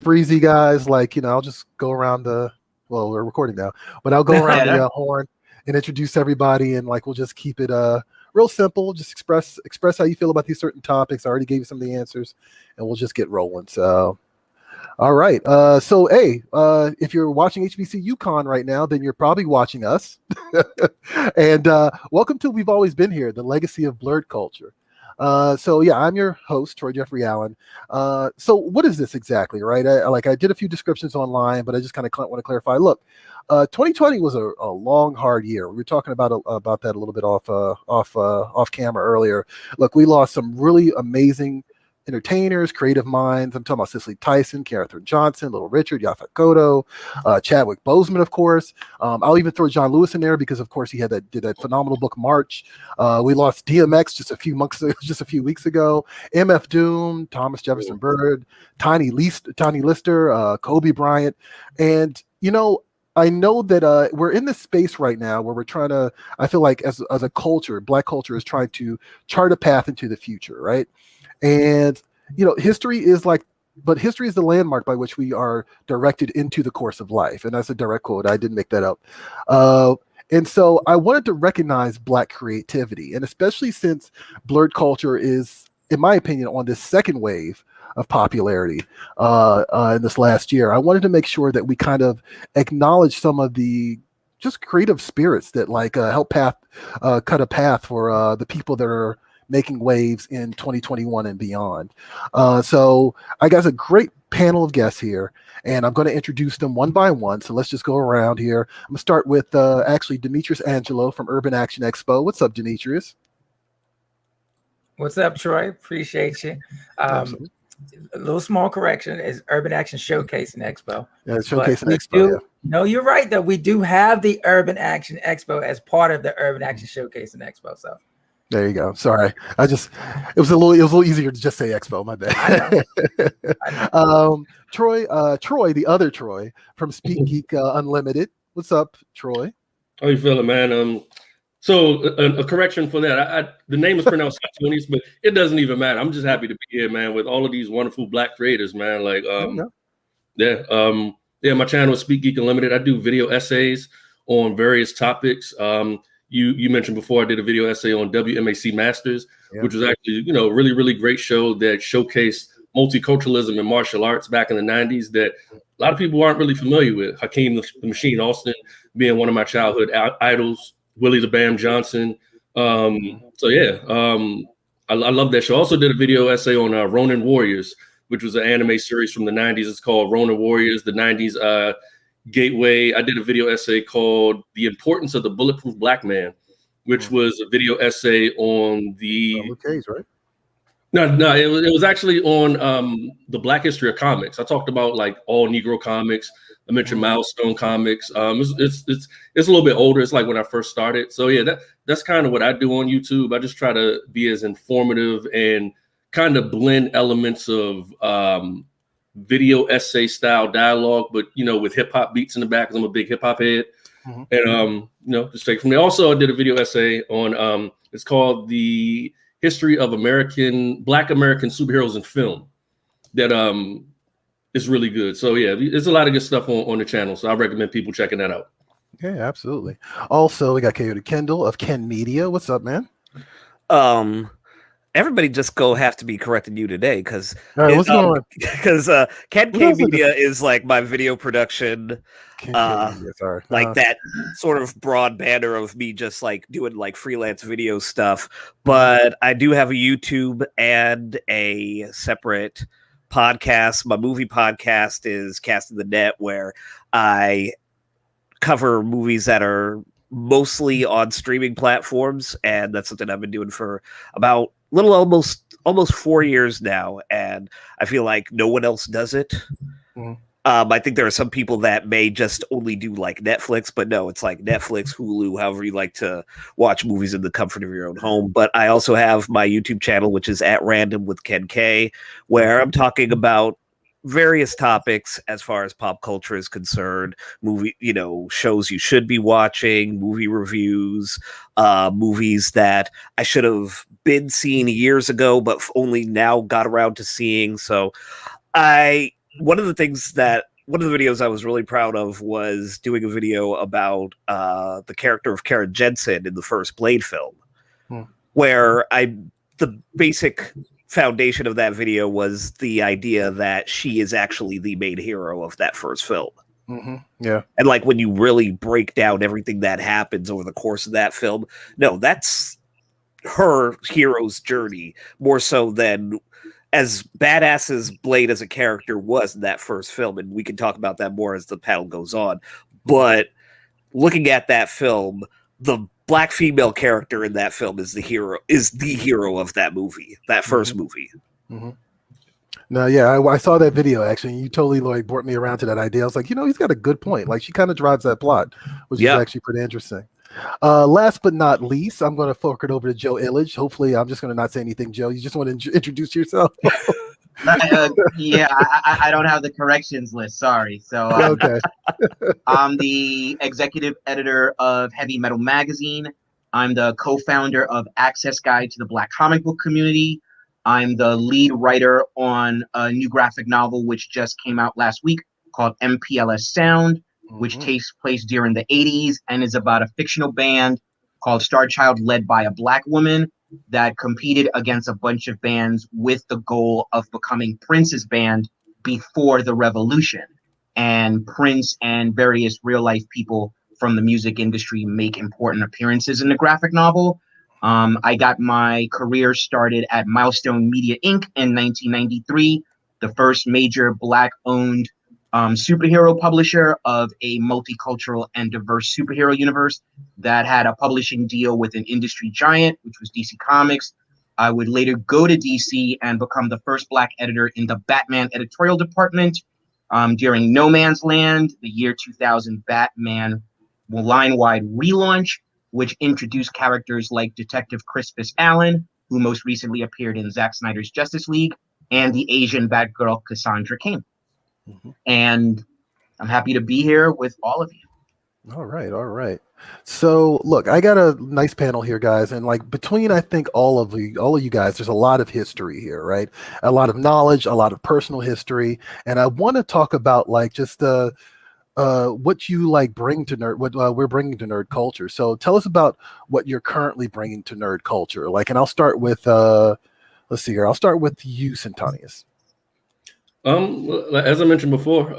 super easy, guys. Like, I'll just go around well, we're recording now, but I'll go around the horn and introduce everybody, and like we'll just keep it real simple. Just express how you feel about these certain topics. I already gave you some of the answers, and we'll just get rolling. So, all right. So, hey, if you're watching HBC UConn right now, then you're probably watching us. And welcome to We've Always Been Here, the legacy of Blerd culture. So yeah, I'm your host, Troy Jeffrey Allen. So what is this exactly, right? I did a few descriptions online, but I just kind of want to clarify. Look, 2020 was a long, hard year. We were talking about that a little bit off camera earlier. Look, we lost some really amazing entertainers, creative minds. I'm talking about Cicely Tyson, Catherine Johnson, Little Richard, Yaphet Kotto, Chadwick Boseman, of course. I'll even throw John Lewis in there because, of course, he did that phenomenal book March. We lost DMX just a few weeks ago. MF Doom, Thomas Jefferson Byrd, Tiny Lister, Kobe Bryant, and I know that we're in this space right now where we're trying to. I feel like as a culture, Black culture is trying to chart a path into the future, right? And history is the landmark by which we are directed into the course of life. And that's a direct quote. I didn't make that up. And so I wanted to recognize Black creativity, and especially since Blerd culture is, in my opinion, on this second wave of popularity in this last year. I wanted to make sure that we kind of acknowledge some of the just creative spirits that help cut a path for the people that are making waves in 2021 and beyond. So I got a great panel of guests here, and I'm going to introduce them one by one. So let's just go around here. I'm going to start with actually Demetrius Angelo from Urban Action Expo. What's up, Demetrius? What's up, Troy? Appreciate you. A little small correction is Urban Action Showcase and Expo. Yeah, Showcase and Expo. Yeah. No, you're right, though. We do have the Urban Action Expo as part of the Urban Action Showcase and Expo. So there you go. Sorry, it was a little easier to just say Expo. My bad. I know. Troy, the other Troy from Speak Geek Unlimited. What's up, Troy? How you feeling, man? So a correction for that. The name is pronounced Tony's, but it doesn't even matter. I'm just happy to be here, man, with all of these wonderful Black creators, man. My channel is Speak Geek Unlimited. I do video essays on various topics. You mentioned before I did a video essay on WMAC Masters, which was actually, really, really great show that showcased multiculturalism and martial arts back in the 90s that a lot of people aren't really familiar with. Hakeem the Machine Austin being one of my childhood idols, Willie the Bam Johnson. I love that show. I also did a video essay on Ronin Warriors, which was an anime series from the 90s. It's called Ronin Warriors, the 90s gateway. I did a video essay called The Importance of the Bulletproof Black Man, which was a video essay on the right? No, it was actually on the Black history of comics. I talked about all Negro comics. I mentioned Milestone Comics. It's a little bit older. It's like when I first started. So yeah, that's kind of what I do on YouTube. I just try to be as informative and kind of blend elements of video essay style dialogue, but with hip hop beats in the back, because I'm a big hip hop head. And just take from there. Also, I did a video essay on it's called The History of Black American Superheroes in Film. That is really good. So yeah, there's a lot of good stuff on the channel. So I recommend people checking that out. Okay, absolutely. Also, we got Coyote Kendall of Ken Media. What's up, man? Everybody just have to be correcting you today because Ken K Media is like my video production, that sort of broad banner of me just doing freelance video stuff. But I do have a YouTube and a separate podcast. My movie podcast is Casting the Net, where I cover movies that are mostly on streaming platforms, and that's something I've been doing for about almost 4 years now, and I feel like no one else does it. I think there are some people that may just only do Netflix, but no, it's Netflix, Hulu, however you like to watch movies in the comfort of your own home. But I also have my YouTube channel, which is At Random with Ken K, where I'm talking about various topics as far as pop culture is concerned, shows you should be watching, movie reviews, movies that I should have been seeing years ago, but only now got around to seeing. So I one of the videos I was really proud of was doing a video about the character of Karen Jensen in the first Blade film, where the basic foundation of that video was the idea that she is actually the main hero of that first film. Yeah. And like when you really break down everything that happens over the course of that film, no, that's her hero's journey more so than as badass as Blade as a character was in that first film. And we can talk about that more as the panel goes on. But looking at that film, the black female character in that film is the hero of that movie, that first movie. No, yeah, I saw that video actually. And you totally like brought me around to that idea. I was like, he's got a good point. Like she kind of drives that plot, which is actually pretty interesting. Last but not least, I'm going to fork it over to Joe Illich. Hopefully, I'm just going to not say anything, Joe. You just want to introduce yourself? Yeah, I don't have the corrections list. Sorry. So okay. I'm the executive editor of Heavy Metal Magazine. I'm the co-founder of Access Guide to the Black Comic Book Community. I'm the lead writer on a new graphic novel which just came out last week called MPLS Sound, which takes place during the 80s and is about a fictional band called Star Child led by a black woman that competed against a bunch of bands with the goal of becoming Prince's band before the revolution. And Prince and various real-life people from the music industry make important appearances in the graphic novel. I got my career started at Milestone Media Inc. in 1993, the first major Black-owned superhero publisher of a multicultural and diverse superhero universe that had a publishing deal with an industry giant, which was DC Comics. I would later go to DC and become the first Black editor in the Batman editorial department. During No Man's Land, the year 2000 Batman line-wide relaunch, which introduced characters like Detective Crispus Allen, who most recently appeared in Zack Snyder's Justice League, and the Asian Batgirl Cassandra Cain. And I'm happy to be here with all of you. All right. So look, I got a nice panel here, guys, and like between I think all of you guys, there's a lot of history here, right? A lot of knowledge, a lot of personal history, and I want to talk about like just what you like bring to nerd, what we're bringing to nerd culture. So tell us about what you're currently bringing to nerd culture. Like, and I'll start with let's see here. I'll start with you, Santonius. As I mentioned before,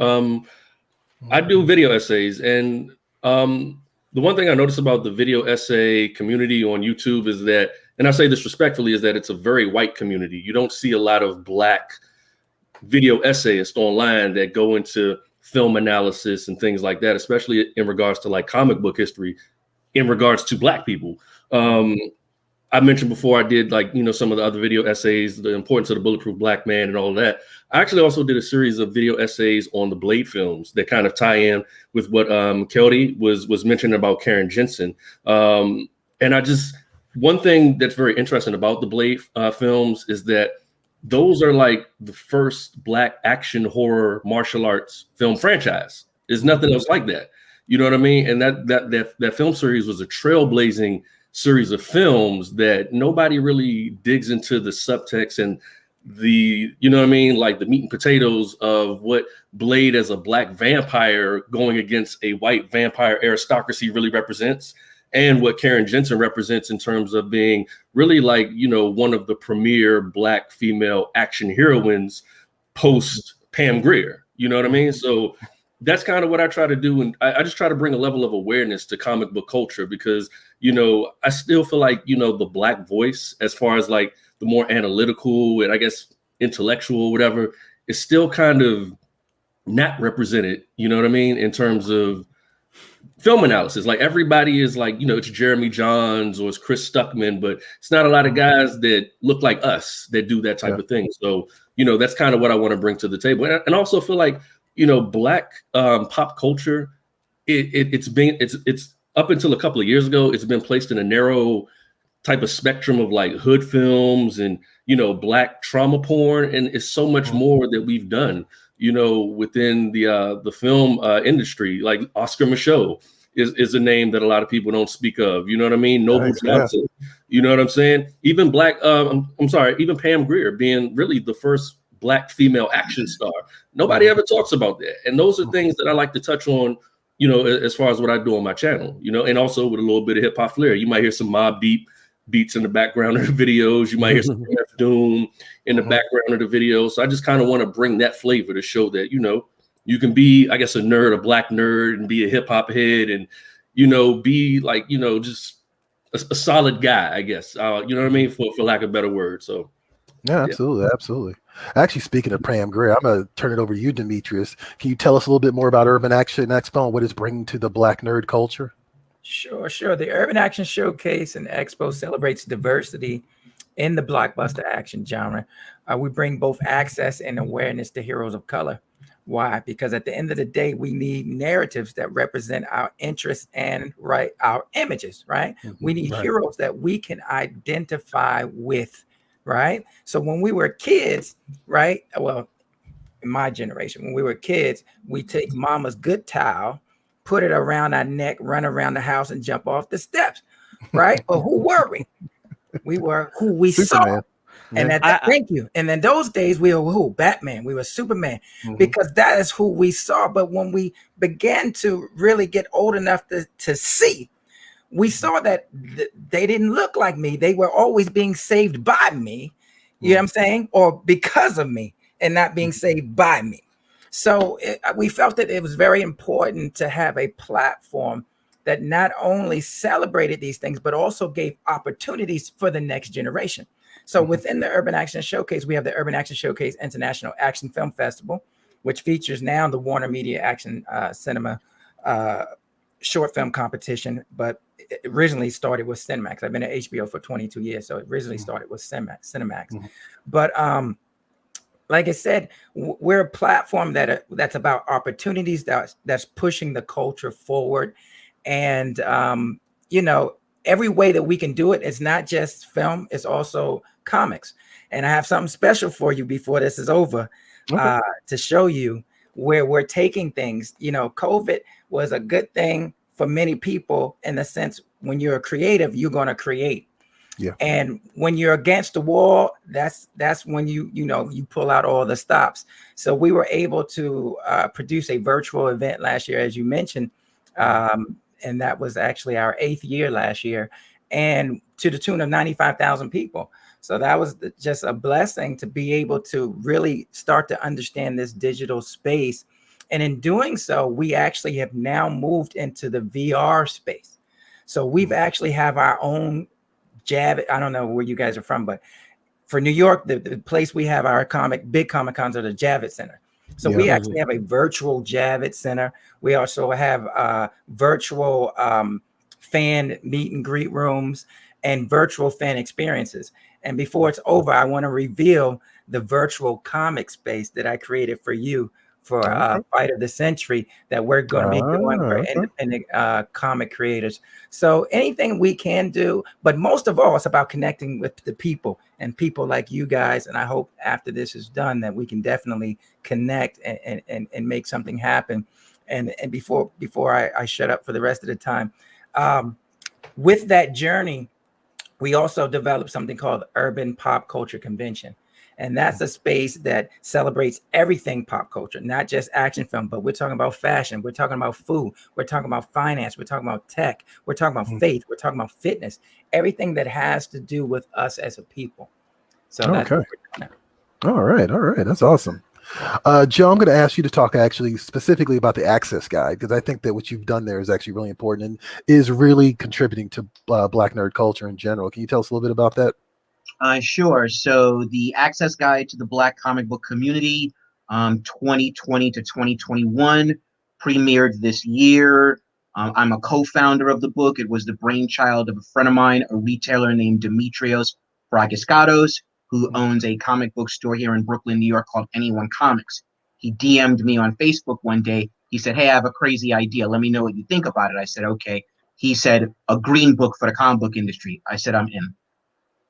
I do video essays, and the one thing I notice about the video essay community on YouTube is that, and I say this respectfully, is that it's a very white community. You don't see a lot of Black video essayists online that go into film analysis and things like that, especially in regards to like comic book history, in regards to Black people. I mentioned before I did like, some of the other video essays, the importance of the Bulletproof Black Man and all of that. I actually also did a series of video essays on the Blade films that kind of tie in with what Kelly was mentioning about Karen Jensen. And one thing that's very interesting about the Blade films is that those are like the first Black action horror martial arts film franchise. There's nothing else like that. You know what I mean? And that film series was a trailblazing series of films that nobody really digs into the subtext and the, like the meat and potatoes of what Blade as a Black vampire going against a white vampire aristocracy really represents, and what Karen Jensen represents in terms of being really like, one of the premier Black female action heroines post Pam Grier. You know what I mean? So that's kind of what I try to do. And I just try to bring a level of awareness to comic book culture because, I still feel like, the Black voice, as far as like the more analytical and I guess intellectual, whatever, is still kind of not represented, you know what I mean? In terms of film analysis, like everybody is like, it's Jeremy Johns or it's Chris Stuckman, but it's not a lot of guys that look like us that do that type of thing. So, that's kind of what I want to bring to the table. And also feel like, Black pop culture, it's up until a couple of years ago, it's been placed in a narrow type of spectrum of like hood films and, Black trauma porn. And it's so much more that we've done, within the film industry. Like Oscar Micheaux is a name that a lot of people don't speak of. You know what I mean? Noble Johnson. You know what I'm saying? Even even Pam Grier being really the first black female action star. Nobody ever talks about that. And those are things that I like to touch on, you know, as far as what I do on my channel, you know, and also with a little bit of hip hop flair. You might hear some Mobb Deep beats in the background of the videos. You might hear some MF Doom in the background of the videos. So I just kind of want to bring that flavor to show that, you know, you can be, I guess, a nerd, a black nerd, and be a hip hop head, and, you know, be like, you know, just a solid guy, I guess. You know what I mean? For lack of a better word. So. Yeah, absolutely. Actually, speaking of Pam Grier, I'm going to turn it over to you, Demetrius. Can you tell us a little bit more about Urban Action Expo and what it's bringing to the black nerd culture? Sure. The Urban Action Showcase and Expo celebrates diversity in the blockbuster action genre. We bring both access and awareness to heroes of color. Why? Because at the end of the day, we need narratives that represent our interests and our images, right? We need heroes that we can identify with, right? So when we were kids, right? Well, in my generation, when we were kids, we take mama's good towel, put it around our neck, run around the house, and jump off the steps, right? But who were we? We were who we saw. And thank you. And in those days, we were who? Batman. We were Superman, because that is who we saw. But when we began to really get old enough to see, we saw that they didn't look like me. They were always being saved by me. You know what I'm saying? Or because of me, and not being saved by me. So we felt that it was very important to have a platform that not only celebrated these things, but also gave opportunities for the next generation. So within the Urban Action Showcase, we have the Urban Action Showcase International Action Film Festival, which features now the Warner Media Action Cinema short film competition, but it originally started with Cinemax. I've been at HBO for 22 years, so it originally started with Cinemax. But like I said, we're a platform that's about opportunities, that's pushing the culture forward. And, you know, every way that we can do it, it's not just film, it's also comics. And I have something special for you before this is over, to show you where we're taking things. You know, COVID was a good thing for many people in the sense, when you're a creative, you're going to create. Yeah. And when you're against the wall, that's when you pull out all the stops. So we were able to produce a virtual event last year, as you mentioned, and that was actually our 8th year last year, and to the tune of 95,000 people. So that was just a blessing to be able to really start to understand this digital space. And in doing so, we actually have now moved into the VR space. So we've actually have our own Javits. I don't know where you guys are from, but for New York, the place we have our big Comic Cons are the Javits Center. So we actually have a virtual Javits Center. We also have virtual fan meet and greet rooms and virtual fan experiences. And before it's over, I want to reveal the virtual comic space that I created for you for Fight of the Century that we're going to be doing for independent comic creators. So anything we can do, but most of all, it's about connecting with the people and people like you guys. And I hope after this is done that we can definitely connect and make something happen. And before I shut up for the rest of the time, with that journey, we also developed something called Urban Pop Culture Convention. And that's a space that celebrates everything pop culture, not just action film, but we're talking about fashion. We're talking about food. We're talking about finance. We're talking about tech. We're talking about faith. We're talking about fitness, everything that has to do with us as a people. So that's what we're doing now. All right. That's awesome. Joe, I'm going to ask you to talk actually specifically about the Access Guide, because I think that what you've done there is actually really important and is really contributing to Black nerd culture in general. Can you tell us a little bit about that? Sure. So the Access Guide to the Black comic book community, 2020 to 2021, premiered this year. I'm a co-founder of the book. It was the brainchild of a friend of mine, a retailer named Demetrios Fragiskatos, who owns a comic book store here in Brooklyn, New York called Anyone Comics. He DM'd me on Facebook one day. He said, "Hey, I have a crazy idea. Let me know what you think about it." I said, "Okay." He said, "A green book for the comic book industry." I said, "I'm in.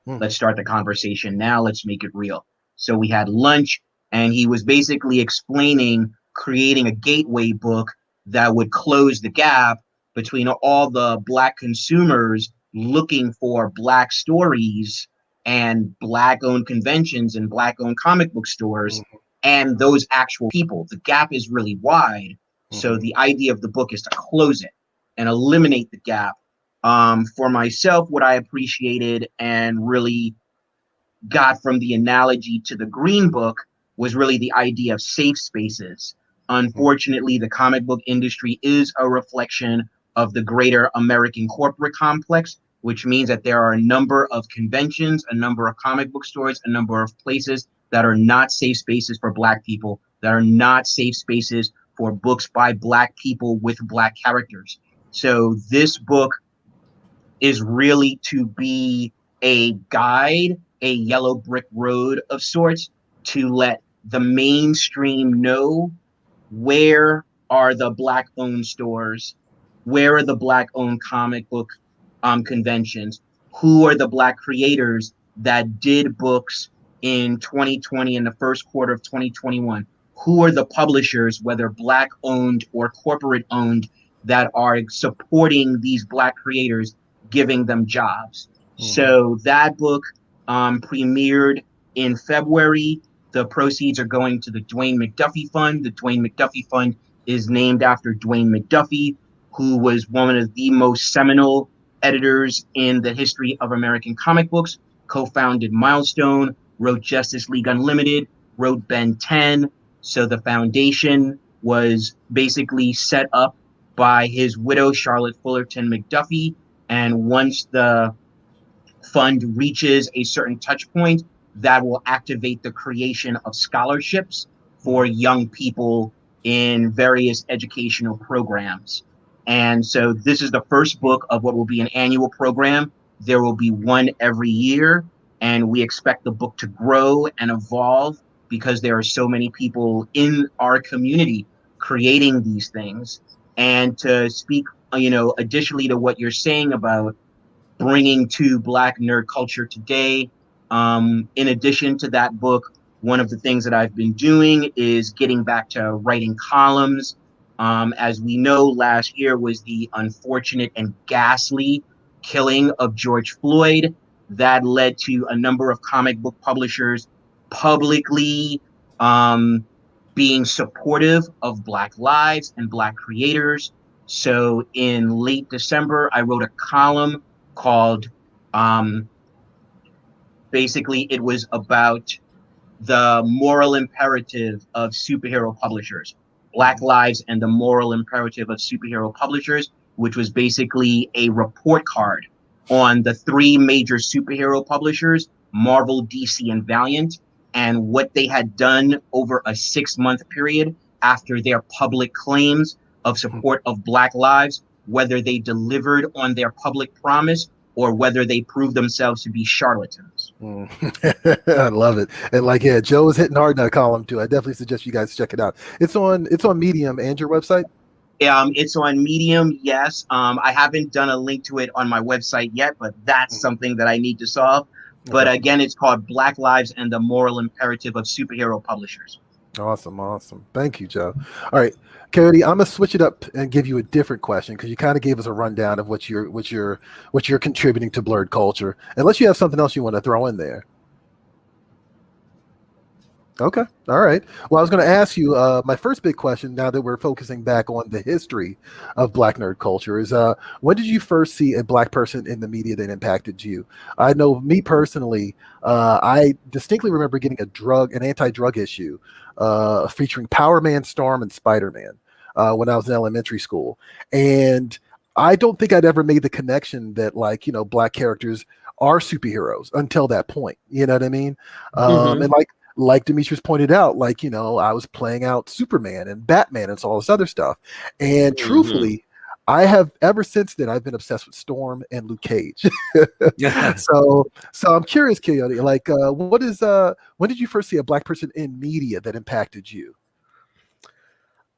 Let's start the conversation now. Let's make it real." So we had lunch, and he was basically explaining creating a gateway book that would close the gap between all the Black consumers looking for Black stories and Black-owned conventions and Black-owned comic book stores and those actual people. The gap is really wide. So the idea of the book is to close it and eliminate the gap. For myself, what I appreciated and really got from the analogy to the Green Book was really the idea of safe spaces. Unfortunately, the comic book industry is a reflection of the greater American corporate complex, which means that there are a number of conventions, a number of comic book stores, a number of places that are not safe spaces for Black people, that are not safe spaces for books by Black people with Black characters. So this book is really to be a guide, a yellow brick road of sorts, to let the mainstream know where are the Black-owned stores, where are the Black-owned comic book conventions, who are the Black creators that did books in 2020 and the first quarter of 2021, who are the publishers, whether Black-owned or corporate-owned, that are supporting these Black creators, giving them jobs. So that book premiered in February. The proceeds are going to the Dwayne McDuffie Fund. The Dwayne McDuffie Fund is named after Dwayne McDuffie, who was one of the most seminal editors in the history of American comic books, co-founded Milestone, wrote Justice League Unlimited, wrote Ben 10. So the foundation was basically set up by his widow, Charlotte Fullerton McDuffie. And once the fund reaches a certain touch point, that will activate the creation of scholarships for young people in various educational programs. And so this is the first book of what will be an annual program. There will be one every year, and we expect the book to grow and evolve because there are so many people in our community creating these things. And to speak, additionally to what you're saying about bringing to Black nerd culture today, in addition to that book, one of the things that I've been doing is getting back to writing columns. As we know, last year was the unfortunate and ghastly killing of George Floyd. That led to a number of comic book publishers publicly being supportive of Black lives and Black creators. So in late December, I wrote a column called, basically it was about the moral imperative of superhero publishers, Black lives and the moral imperative of superhero publishers, which was basically a report card on the three major superhero publishers, Marvel, DC, and Valiant, and what they had done over a 6-month period after their public claims of support of Black lives, whether they delivered on their public promise or whether they proved themselves to be charlatans. I love it. And Joe is hitting hard in that column too. I definitely suggest you guys check it out. It's on Medium and your website. It's on Medium, yes. I haven't done a link to it on my website yet, but that's something that I need to solve. But again, it's called Black Lives and the Moral Imperative of Superhero Publishers. Awesome. Thank you, Joe. All right, Cody, I'm gonna switch it up and give you a different question because you kind of gave us a rundown of what you're contributing to Blerd culture. Unless you have something else you want to throw in there. Okay. All right. Well, I was going to ask you, my first big question, now that we're focusing back on the history of Black nerd culture, is when did you first see a Black person in the media that impacted you? I know me personally, I distinctly remember getting an anti-drug issue featuring Power Man, Storm, and Spider-Man when I was in elementary school. And I don't think I'd ever made the connection that, Black characters are superheroes until that point. You know what I mean? And like Demetrius pointed out, I was playing out Superman and Batman and all this other stuff. And truthfully, I have ever since then, I've been obsessed with Storm and Luke Cage. So I'm curious, Coyote, when did you first see a Black person in media that impacted you?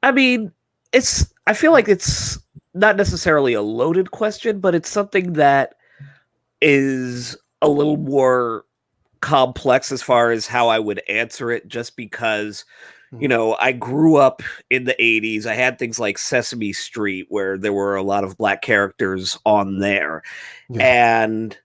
I mean, I feel like it's not necessarily a loaded question, but it's something that is a little more complex as far as how I would answer it, just because I grew up in the 80s. I had things like Sesame Street where there were a lot of Black characters on there. And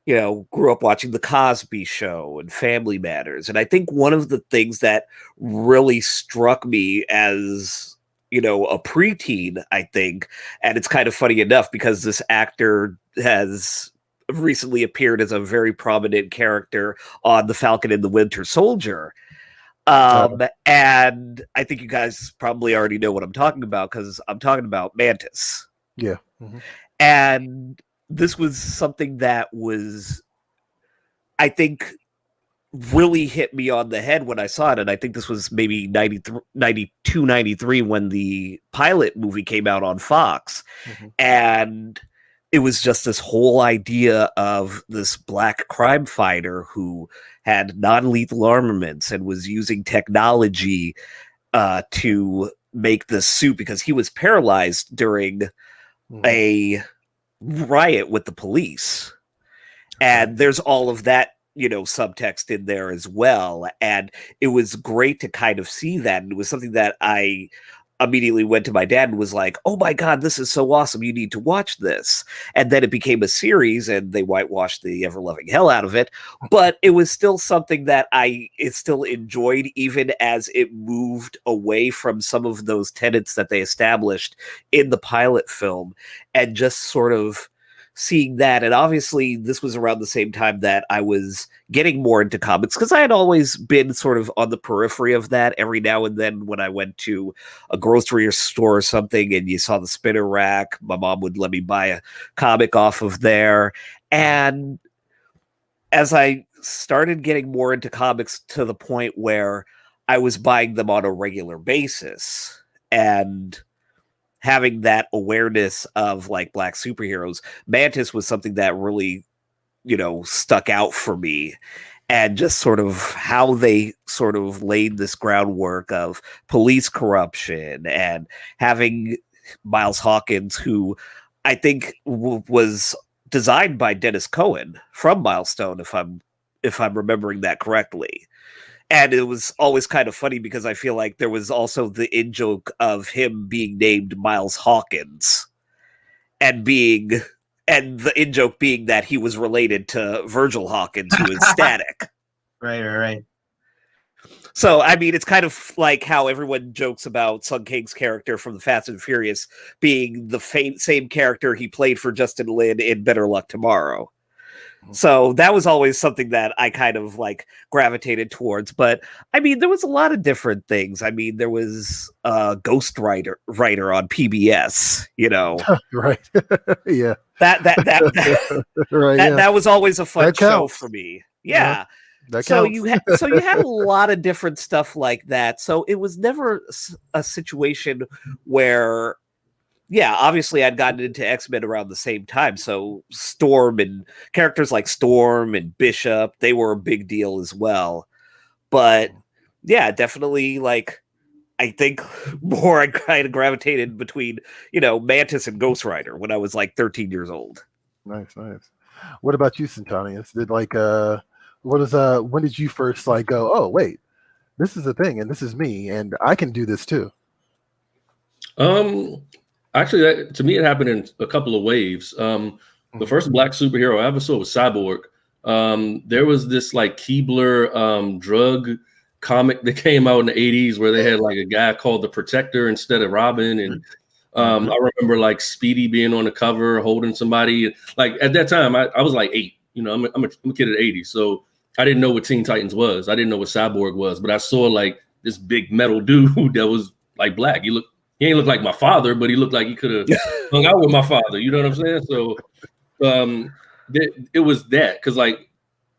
grew up watching The Cosby Show and Family Matters. And I think one of the things that really struck me as, a preteen, I think, and it's kind of funny enough because this actor has recently appeared as a very prominent character on The Falcon and the Winter Soldier. And I think you guys probably already know what I'm talking about because I'm talking about Mantis. Yeah. Mm-hmm. And this was something that was, I think, really hit me on the head when I saw it. And I think this was maybe 92, 93 when the pilot movie came out on Fox. Mm-hmm. And it was just this whole idea of this black crime fighter who had non-lethal armaments and was using technology to make this suit because he was paralyzed during a riot with the police. And there's all of that, subtext in there as well. And it was great to kind of see that. And it was something that I immediately went to my dad and was like, oh my God, this is so awesome. You need to watch this. And then it became a series and they whitewashed the ever-loving hell out of it. But it was still something that it still enjoyed, even as it moved away from some of those tenets that they established in the pilot film, and just sort of seeing that. And obviously this was around the same time that I was getting more into comics, because I had always been sort of on the periphery of that. Every now and then when I went to a grocery store or something and you saw the spinner rack, my mom would let me buy a comic off of there. And as I started getting more into comics to the point where I was buying them on a regular basis and having that awareness of like black superheroes, Mantis was something that really, stuck out for me. And just sort of how they sort of laid this groundwork of police corruption and having Miles Hawkins, who I think was designed by Dennis Cohen from Milestone, if I'm remembering that correctly. And it was always kind of funny because I feel like there was also the in-joke of him being named Miles Hawkins and the in-joke being that he was related to Virgil Hawkins, who is Static. Right. So, I mean, it's kind of like how everyone jokes about Sun King's character from the Fast and Furious being the same character he played for Justin Lin in Better Luck Tomorrow. So that was always something that I kind of like gravitated towards. But I mean, there was a lot of different things. I mean, there was a Ghost writer on PBS, Right. Yeah. That right. That was always a fun show counts. for me. Yeah. That so counts. you had a lot of different stuff like that. So it was never a situation where, yeah, obviously I'd gotten into X-Men around the same time. So Storm and characters like Storm and Bishop, they were a big deal as well. But yeah, definitely, like, I think more I kind of gravitated between, Mantis and Ghost Rider when I was like 13 years old. Nice. What about you, Centonius? When did you first like go, oh wait, this is a thing and this is me and I can do this too? Actually, to me, it happened in a couple of waves. The first black superhero I ever saw was Cyborg. There was this like Keebler drug comic that came out in the 80s where they had like a guy called the Protector instead of Robin. And I remember like Speedy being on the cover holding somebody. Like at that time, I was like 8. I'm a kid at 80. So I didn't know what Teen Titans was. I didn't know what Cyborg was. But I saw like this big metal dude that was like black. He ain't look like my father, but he looked like he could have hung out with my father. You know what I'm saying? So it was that, because like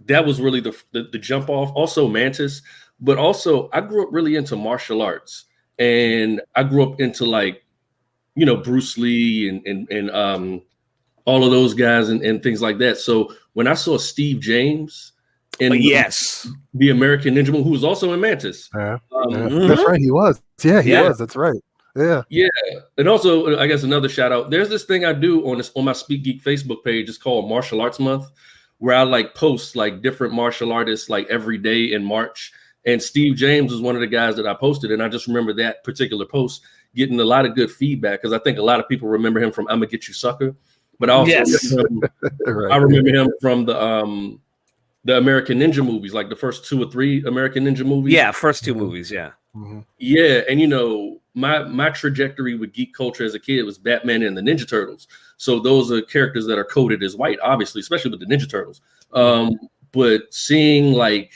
that was really the jump off. Also Mantis, but also I grew up really into martial arts, and I grew up into like, Bruce Lee and all of those guys and things like that. So when I saw Steve James in the American Ninja Moon, who was also in Mantis, that's right, he was. Yeah, he was. That's right. Yeah. And also, I guess another shout out. There's this thing I do on my Speak Geek Facebook page. It's called Martial Arts Month, where I like post like different martial artists like every day in March. And Steve James was one of the guys that I posted, and I just remember that particular post getting a lot of good feedback because I think a lot of people remember him from I'ma Get You Sucker. but I also Yes. I remember him from the American Ninja movies, like the first 2 or 3 American Ninja movies. Yeah, first 2 movies, yeah. Yeah, and you know, my trajectory with geek culture as a kid was Batman and the Ninja Turtles. So those are characters that are coded as white, obviously, especially with the Ninja Turtles. But seeing like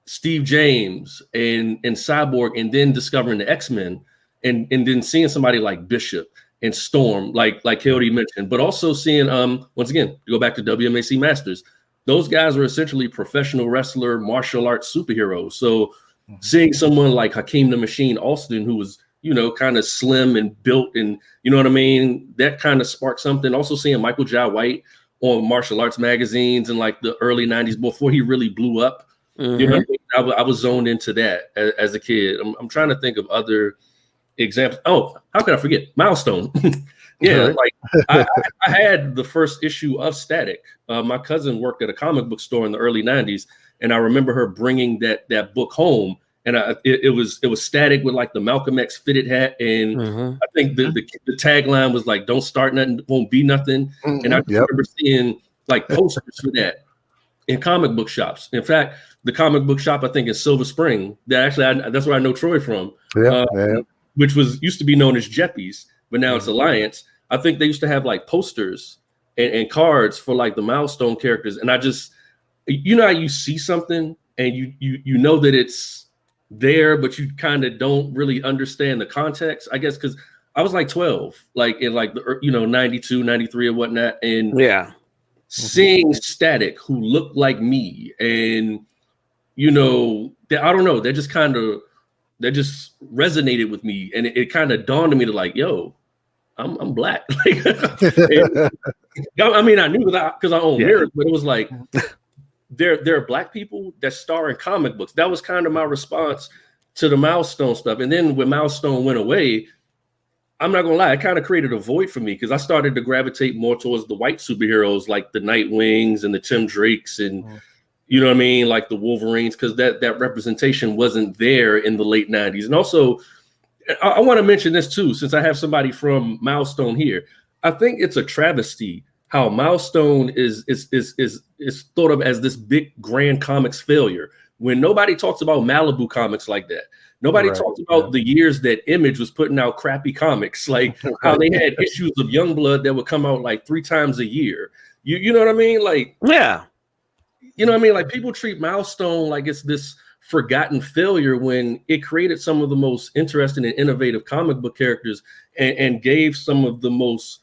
Steve James and Cyborg, and then discovering the X-Men, and then seeing somebody like Bishop and Storm, like Kelly mentioned, but also seeing once again, to go back to WMAC Masters, those guys were essentially professional wrestler, martial arts superheroes. So seeing someone like Hakeem the Machine Alston, who was, you know, kind of slim and built, and you know what I mean, that kind of sparked something. Also seeing Michael Jai White on martial arts magazines in like the early 90s before he really blew up. You know what I mean? I was zoned into that as a kid. I'm trying to think of other examples. Oh, how could I forget? Milestone. Yeah, like I had the first issue of Static. My cousin worked at a comic book store in the early 90s, and I remember her bringing that book home, and it was Static with like the Malcolm X fitted hat, and I think the tagline was like, "Don't start nothing, won't be nothing." And I remember seeing like posters for that in comic book shops. In fact, the comic book shop, I think, in Silver Spring, that's where I know Troy from, which used to be known as Jeppy's, but now it's Alliance. I think they used to have like posters and cards for like the Milestone characters. And I just, you know how you see something and you know that it's there, but you kind of don't really understand the context, I guess, because I was like 12, like in like the, you know, 92, 93 or whatnot. And seeing Static, who looked like me, and, you know, I don't know, that just resonated with me. And it kind of dawned on me to like, yo, I'm black. I mean, I knew that because I own mirrors, but it was like, there are black people that star in comic books. That was kind of my response to the Milestone stuff. And then when Milestone went away, I'm not gonna lie, it kind of created a void for me, because I started to gravitate more towards the white superheroes, like the Nightwings and the Tim Drakes, and you know what I mean, like the Wolverines, because that representation wasn't there in the late 90s. And also, I want to mention this too, since I have somebody from Milestone here. I think it's a travesty how Milestone is thought of as this big grand comics failure, when nobody talks about Malibu comics like that. Nobody talks about the years that Image was putting out crappy comics, like how they had issues of Youngblood that would come out like 3 times a year. You know what I mean? Like, you know what I mean? Like, people treat Milestone like it's this forgotten failure, when it created some of the most interesting and innovative comic book characters, and gave some of the most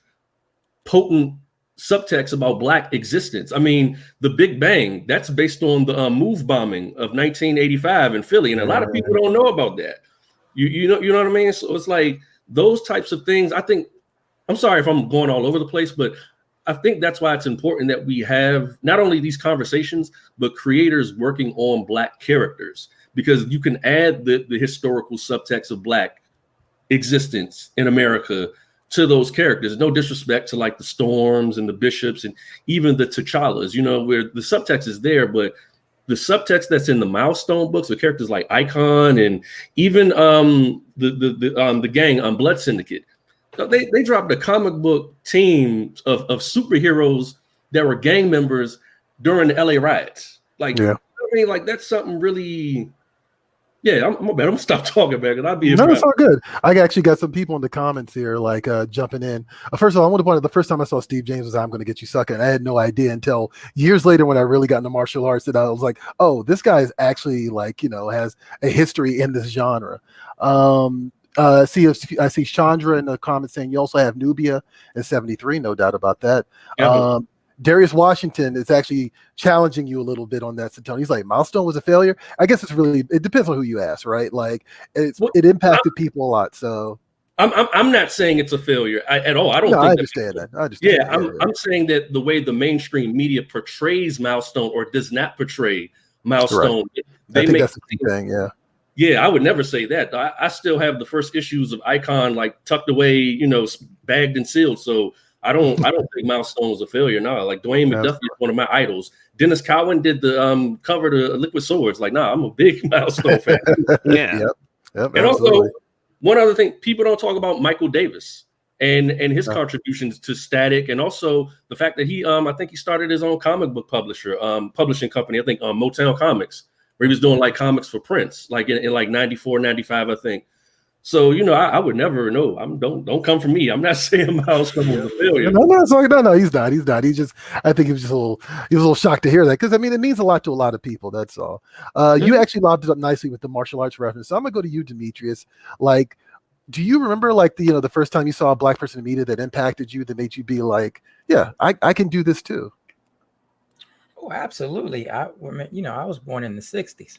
potent subtext about Black existence. I mean, the Big Bang, that's based on the move bombing of 1985 in Philly, and a lot of people don't know about that. You know what I mean? So it's like those types of things. I think, I'm sorry if I'm going all over the place, but I think that's why it's important that we have not only these conversations, but creators working on Black characters, because you can add the historical subtext of Black existence in America to those characters. No disrespect to like the Storms and the Bishops and even the T'Challas, you know, where the subtext is there, but the subtext that's in the Milestone books with characters like Icon, and even the gang on Blood Syndicate. They dropped a comic book team of superheroes that were gang members during the LA riots. Like, I mean, like, that's something really. Yeah, I'm gonna stop talking about it. I'll be. No, it's all good. I actually got some people in the comments here, like jumping in. First of all, I want to point out the first time I saw Steve James was "I'm Gonna Get You Sucking." I had no idea until years later when I really got into martial arts that I was like, "Oh, this guy is actually like, you know, has a history in this genre." I see Chandra in the comments saying you also have Nubia in 73, no doubt about that. Darius Washington is actually challenging you a little bit on that, Tony. He's like, Milestone was a failure. I guess it depends on who you ask, right? Like, it impacted people a lot. So I'm not saying it's a failure at all. I understand that. I understand. Yeah, I'm saying that the way the mainstream media portrays Milestone or does not portray Milestone, I think that's the key thing. Yeah. Yeah, I would never say that. I still have the first issues of Icon like tucked away, you know, bagged and sealed. So I don't think Milestone was a failure. No, like Dwayne McDuffie is one of my idols. Dennis Cowan did the cover to Liquid Swords. Like, I'm a big Milestone fan. Yep, and also, one other thing, people don't talk about Michael Davis and his contributions to Static, and also the fact that he I think he started his own comic book publishing company, I think Motown Comics, where he was doing like comics for Prince, like in like 94, 95, I think. So, you know, I would never know. Don't come for me. I'm not saying Miles Cohen was a failure. No, he's not. He's not. He just, I think he was a little shocked to hear that, because I mean, it means a lot to a lot of people. That's all. You actually lobbed it up nicely with the martial arts reference. So I'm gonna go to you, Demetrius. Like, do you remember like the first time you saw a Black person in media that impacted you, that made you be like, yeah, I can do this too? Oh, absolutely. I was born in the 60s.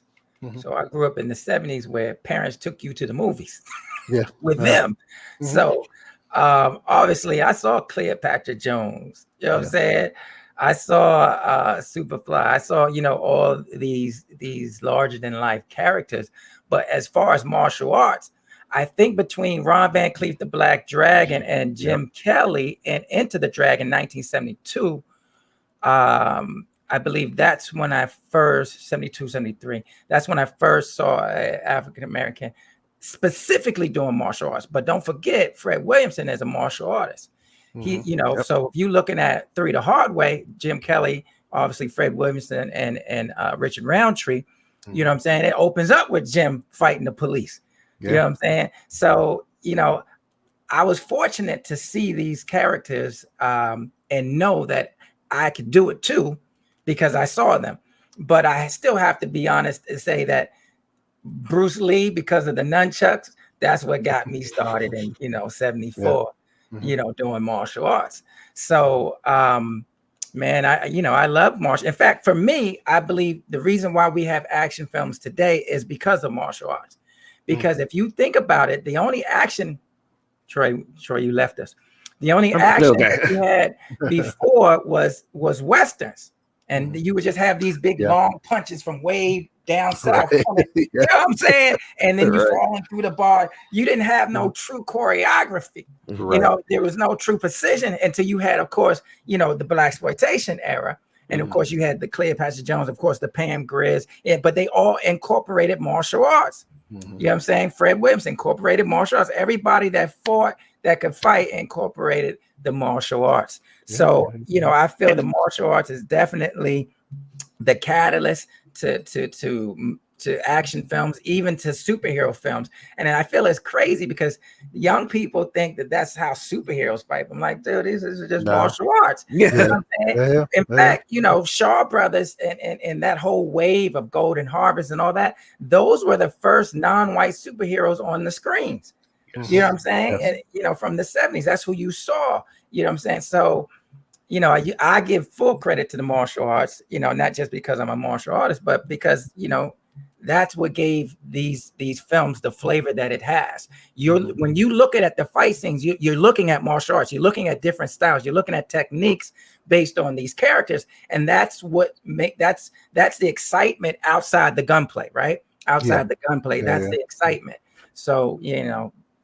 So I grew up in the 70s, where parents took you to the movies with them. So obviously I saw Cleopatra Jones. You know what I'm saying? I saw Superfly. I saw, all these larger than life characters. But as far as martial arts, I think between Ron Van Cleef, the Black Dragon, and Jim Kelly, and Enter the Dragon, 1972, I believe that's when I first, 72, 73, that's when I first saw an African-American specifically doing martial arts. But don't forget, Fred Williamson is a martial artist. He, so if you're looking at Three the Hard Way, Jim Kelly, obviously Fred Williamson, and Richard Roundtree, you know what I'm saying? It opens up with Jim fighting the police. You know what I'm saying? So, I was fortunate to see these characters and know that I could do it too, because I saw them. But I still have to be honest and say that Bruce Lee, because of the nunchucks, that's what got me started in 74, doing martial arts. So man, I love martial. In fact, for me, I believe the reason why we have action films today is because of martial arts. Because if you think about it, the only action, Troy, you left us. The only action that we had before was Westerns. And you would just have these big long punches from way down south. You know what I'm saying? And then you falling through the bar. You didn't have no true choreography. There was no true precision until you had, of course, the blaxploitation era. And of course, you had the Cleopatra Jones, of course, the Pam Griers, but they all incorporated martial arts. You know what I'm saying? Fred Williams incorporated martial arts. Everybody that fought, that could fight, incorporated the martial arts. So, I feel the martial arts is definitely the catalyst to action films, even to superhero films. And then I feel it's crazy because young people think that that's how superheroes fight. I'm like, dude, this is just martial arts. You know what I'm saying? In fact, Shaw Brothers and that whole wave of Golden Harvest and all that, those were the first non-white superheroes on the screens. You know what I'm saying? And, from the 70s, that's who you saw. You know what I'm saying? So, I give full credit to the martial arts, not just because I'm a martial artist, but because, that's what gave these films the flavor that it has. When you look at the fight scenes, you're looking at martial arts, you're looking at different styles, you're looking at techniques based on these characters. And that's that's the excitement outside the gunplay, right? Outside the gunplay, that's the excitement. So,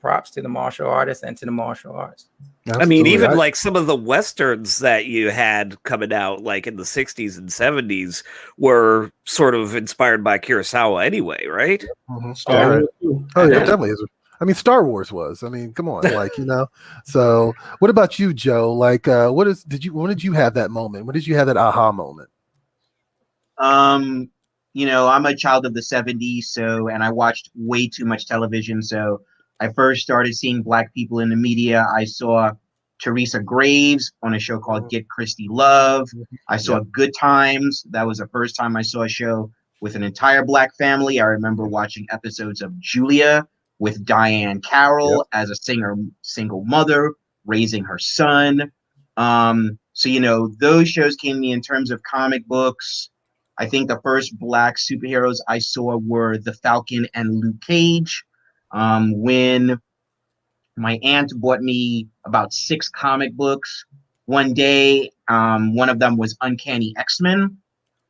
props to the martial artists and to the martial arts. Absolutely. I mean, even like some of the Westerns that you had coming out like in the 60s and 70s were sort of inspired by Kurosawa anyway, right? Definitely is. I mean, Star Wars was. I mean, come on, So what about you, Joe? Like, when did you have that moment? When did you have that aha moment? I'm a child of the 70s, and I watched way too much television. So I first started seeing Black people in the media. I saw Teresa Graves on a show called Get Christy Love. I saw Good Times. That was the first time I saw a show with an entire Black family. I remember watching episodes of Julia with Diane Carroll as a single mother raising her son. So, those shows came to me. In terms of comic books, I think the first Black superheroes I saw were the Falcon and Luke Cage. When my aunt bought me about 6 comic books one day, one of them was Uncanny X-Men,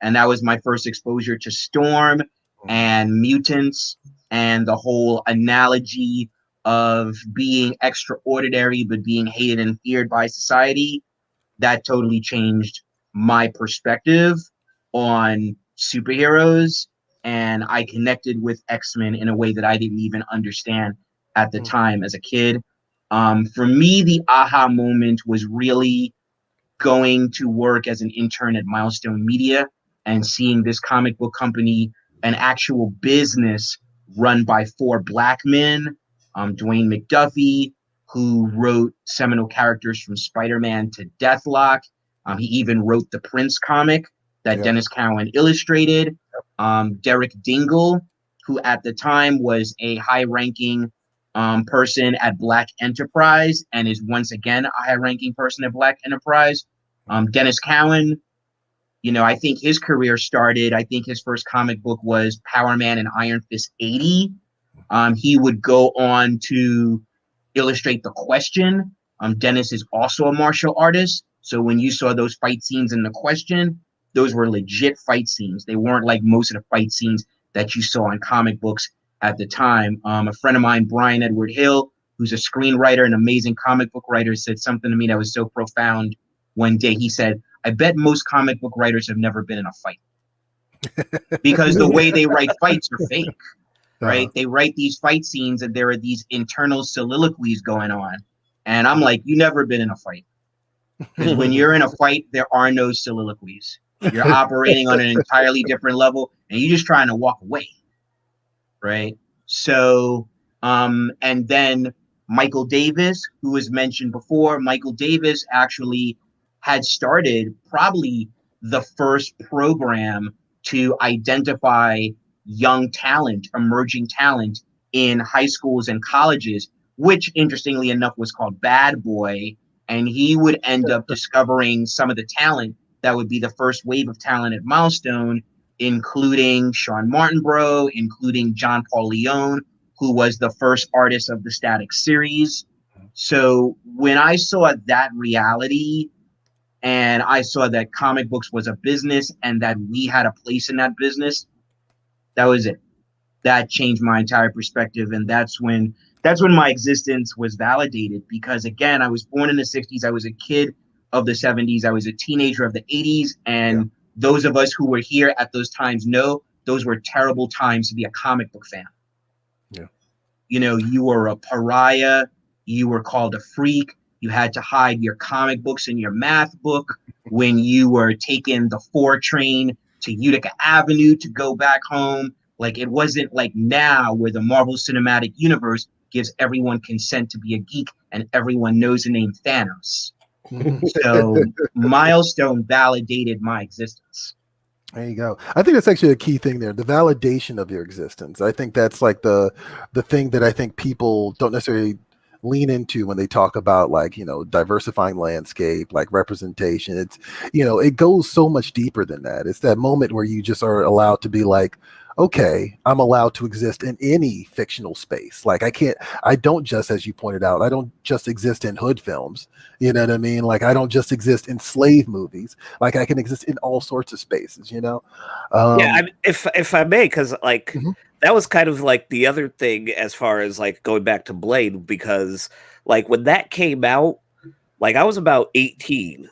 and that was my first exposure to Storm and mutants and the whole analogy of being extraordinary but being hated and feared by society. That totally changed my perspective on superheroes, and I connected with X-Men in a way that I didn't even understand at the time as a kid. For me, the aha moment was really going to work as an intern at Milestone Media and seeing this comic book company, an actual business run by 4 Black men. Dwayne McDuffie, who wrote seminal characters from Spider-Man to Deathlock. He even wrote the Prince comic that Dennis Cowan illustrated. Derek Dingle, who at the time was a high-ranking person at Black Enterprise and is once again a high-ranking person at Black Enterprise. Dennis Cowan, I think his career started, I think his first comic book was Power Man and Iron Fist 80. He would go on to illustrate The Question. Dennis is also a martial artist. So when you saw those fight scenes in The Question, those were legit fight scenes. They weren't like most of the fight scenes that you saw in comic books at the time. A friend of mine, Brian Edward Hill, who's a screenwriter, an amazing comic book writer, said something to me that was so profound one day. He said, I bet most comic book writers have never been in a fight because the way they write fights are fake, right? They write these fight scenes and there are these internal soliloquies going on. And I'm like, you never been in a fight. Because when you're in a fight, there are no soliloquies. You're operating on an entirely different level and you're just trying to walk away, right? So, and then Michael Davis, who was mentioned before, Michael Davis actually had started probably the first program to identify young talent, emerging talent in high schools and colleges, which interestingly enough was called Bad Boy. And he would end up discovering some of the talent that would be the first wave of talent at Milestone, including Sean Martinborough, including John Paul Leone, who was the first artist of the Static series. So when I saw that reality and I saw that comic books was a business and that we had a place in that business, that was it. That changed my entire perspective. And that's when my existence was validated, because again, I was born in the 60s. I was a kid of the 70s. I was a teenager of the 80s. And those of us who were here at those times know those were terrible times to be a comic book fan. Yeah. You were a pariah. You were called a freak. You had to hide your comic books in your math book when you were taking the 4 train to Utica Avenue to go back home. Like, it wasn't like now where the Marvel Cinematic Universe gives everyone consent to be a geek and everyone knows the name Thanos. So Milestone validated my existence. There you go. I think that's actually a key thing there, the validation of your existence. I think that's like the thing that I think people don't necessarily lean into when they talk about, like, diversifying landscape, like representation. It's, it goes so much deeper than that. It's that moment where you just are allowed to be like, okay, I'm allowed to exist in any fictional space. Like, I don't just, as you pointed out, I don't just exist in hood films. You know what I mean? Like, I don't just exist in slave movies. Like, I can exist in all sorts of spaces, if I may, because like, that was kind of like the other thing as far as like going back to Blade, because like when that came out, like I was about 18.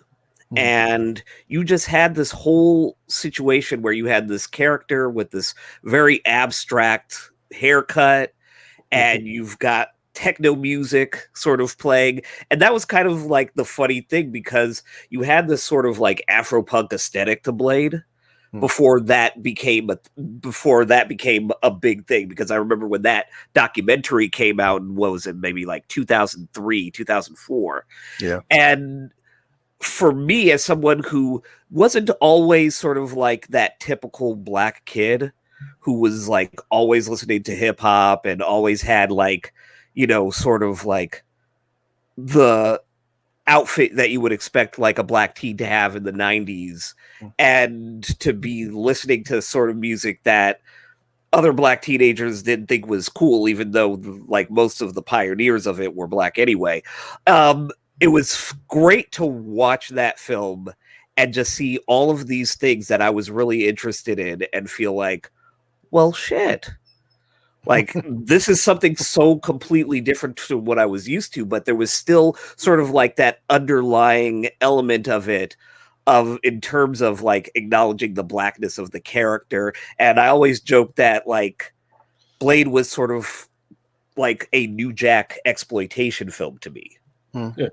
And you just had this whole situation where you had this character with this very abstract haircut, and you've got techno music sort of playing. And that was kind of like the funny thing, because you had this sort of like Afro-punk aesthetic to Blade before that became a big thing. Because I remember when that documentary came out, and what was it, maybe like 2003, 2004. Yeah. And for me, as someone who wasn't always sort of like that typical Black kid who was like always listening to hip hop and always had like, sort of like the outfit that you would expect like a Black teen to have in the 90s, and to be listening to sort of music that other Black teenagers didn't think was cool, even though like most of the pioneers of it were Black anyway. It was great to watch that film and just see all of these things that I was really interested in and feel like, well, shit. Like, this is something so completely different to what I was used to, but there was still sort of like that underlying element of it, in terms of like acknowledging the Blackness of the character. And I always joke that like Blade was sort of like a New Jack exploitation film to me. Yeah.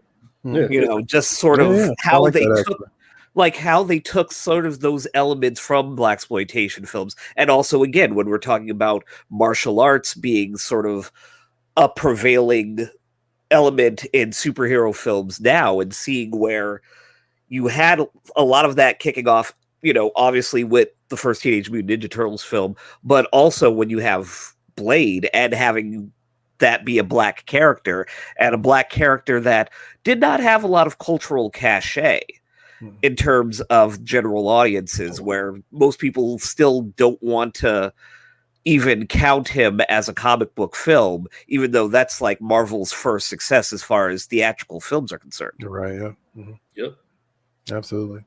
You know, just sort of how like they that, took, like how they took sort of those elements from blaxploitation films, and also again when we're talking about martial arts being sort of a prevailing element in superhero films now, and seeing where you had a lot of that kicking off, you know, obviously with the first Teenage Mutant Ninja Turtles film, but also when you have Blade and having that be a black character, and a black character that did not have a lot of cultural cachet in terms of general audiences, where most people still don't want to even count him as a comic book film, even though that's like Marvel's first success as far as theatrical films are concerned. Right. Yeah. Yep. Absolutely.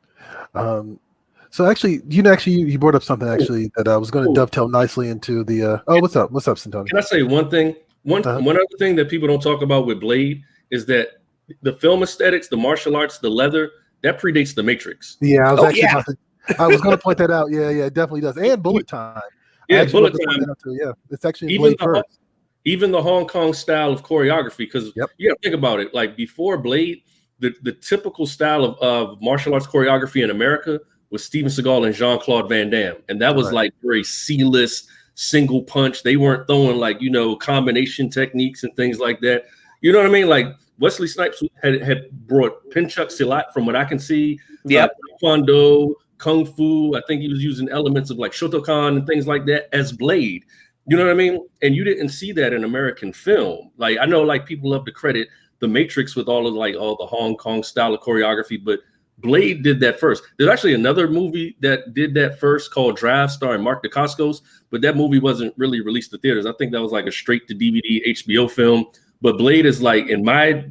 So actually, you brought up something actually that I was going to dovetail nicely into the. What's up, Santoni? Can I say one thing? One other thing that people don't talk about with Blade is that the film aesthetics, the martial arts, the leather, that predates the Matrix. Yeah, I was going to point that out. Yeah, it definitely does. And Bullet Time. Yeah, Bullet Time. Yeah, it's actually Blade first. Even the Hong Kong style of choreography, because you got to think about it. Like before Blade, the typical style of martial arts choreography in America was Steven Seagal and Jean-Claude Van Damme, and that was like very C-list, single punch. They weren't throwing like, you know, combination techniques and things like that. You know what I mean? Like Wesley Snipes had brought Pinchuk Silat, from what I can see. Taekwondo, Kung Fu. I think he was using elements of like Shotokan and things like that as Blade. You know what I mean? And you didn't see that in American film. Like I know like people love to credit The Matrix with all the Hong Kong style of choreography, but Blade did that first. There's actually another movie that did that first called Drive, starring Mark Dacascos, but that movie wasn't really released to theaters. I think that was like a straight to DVD HBO film. But Blade is like, in my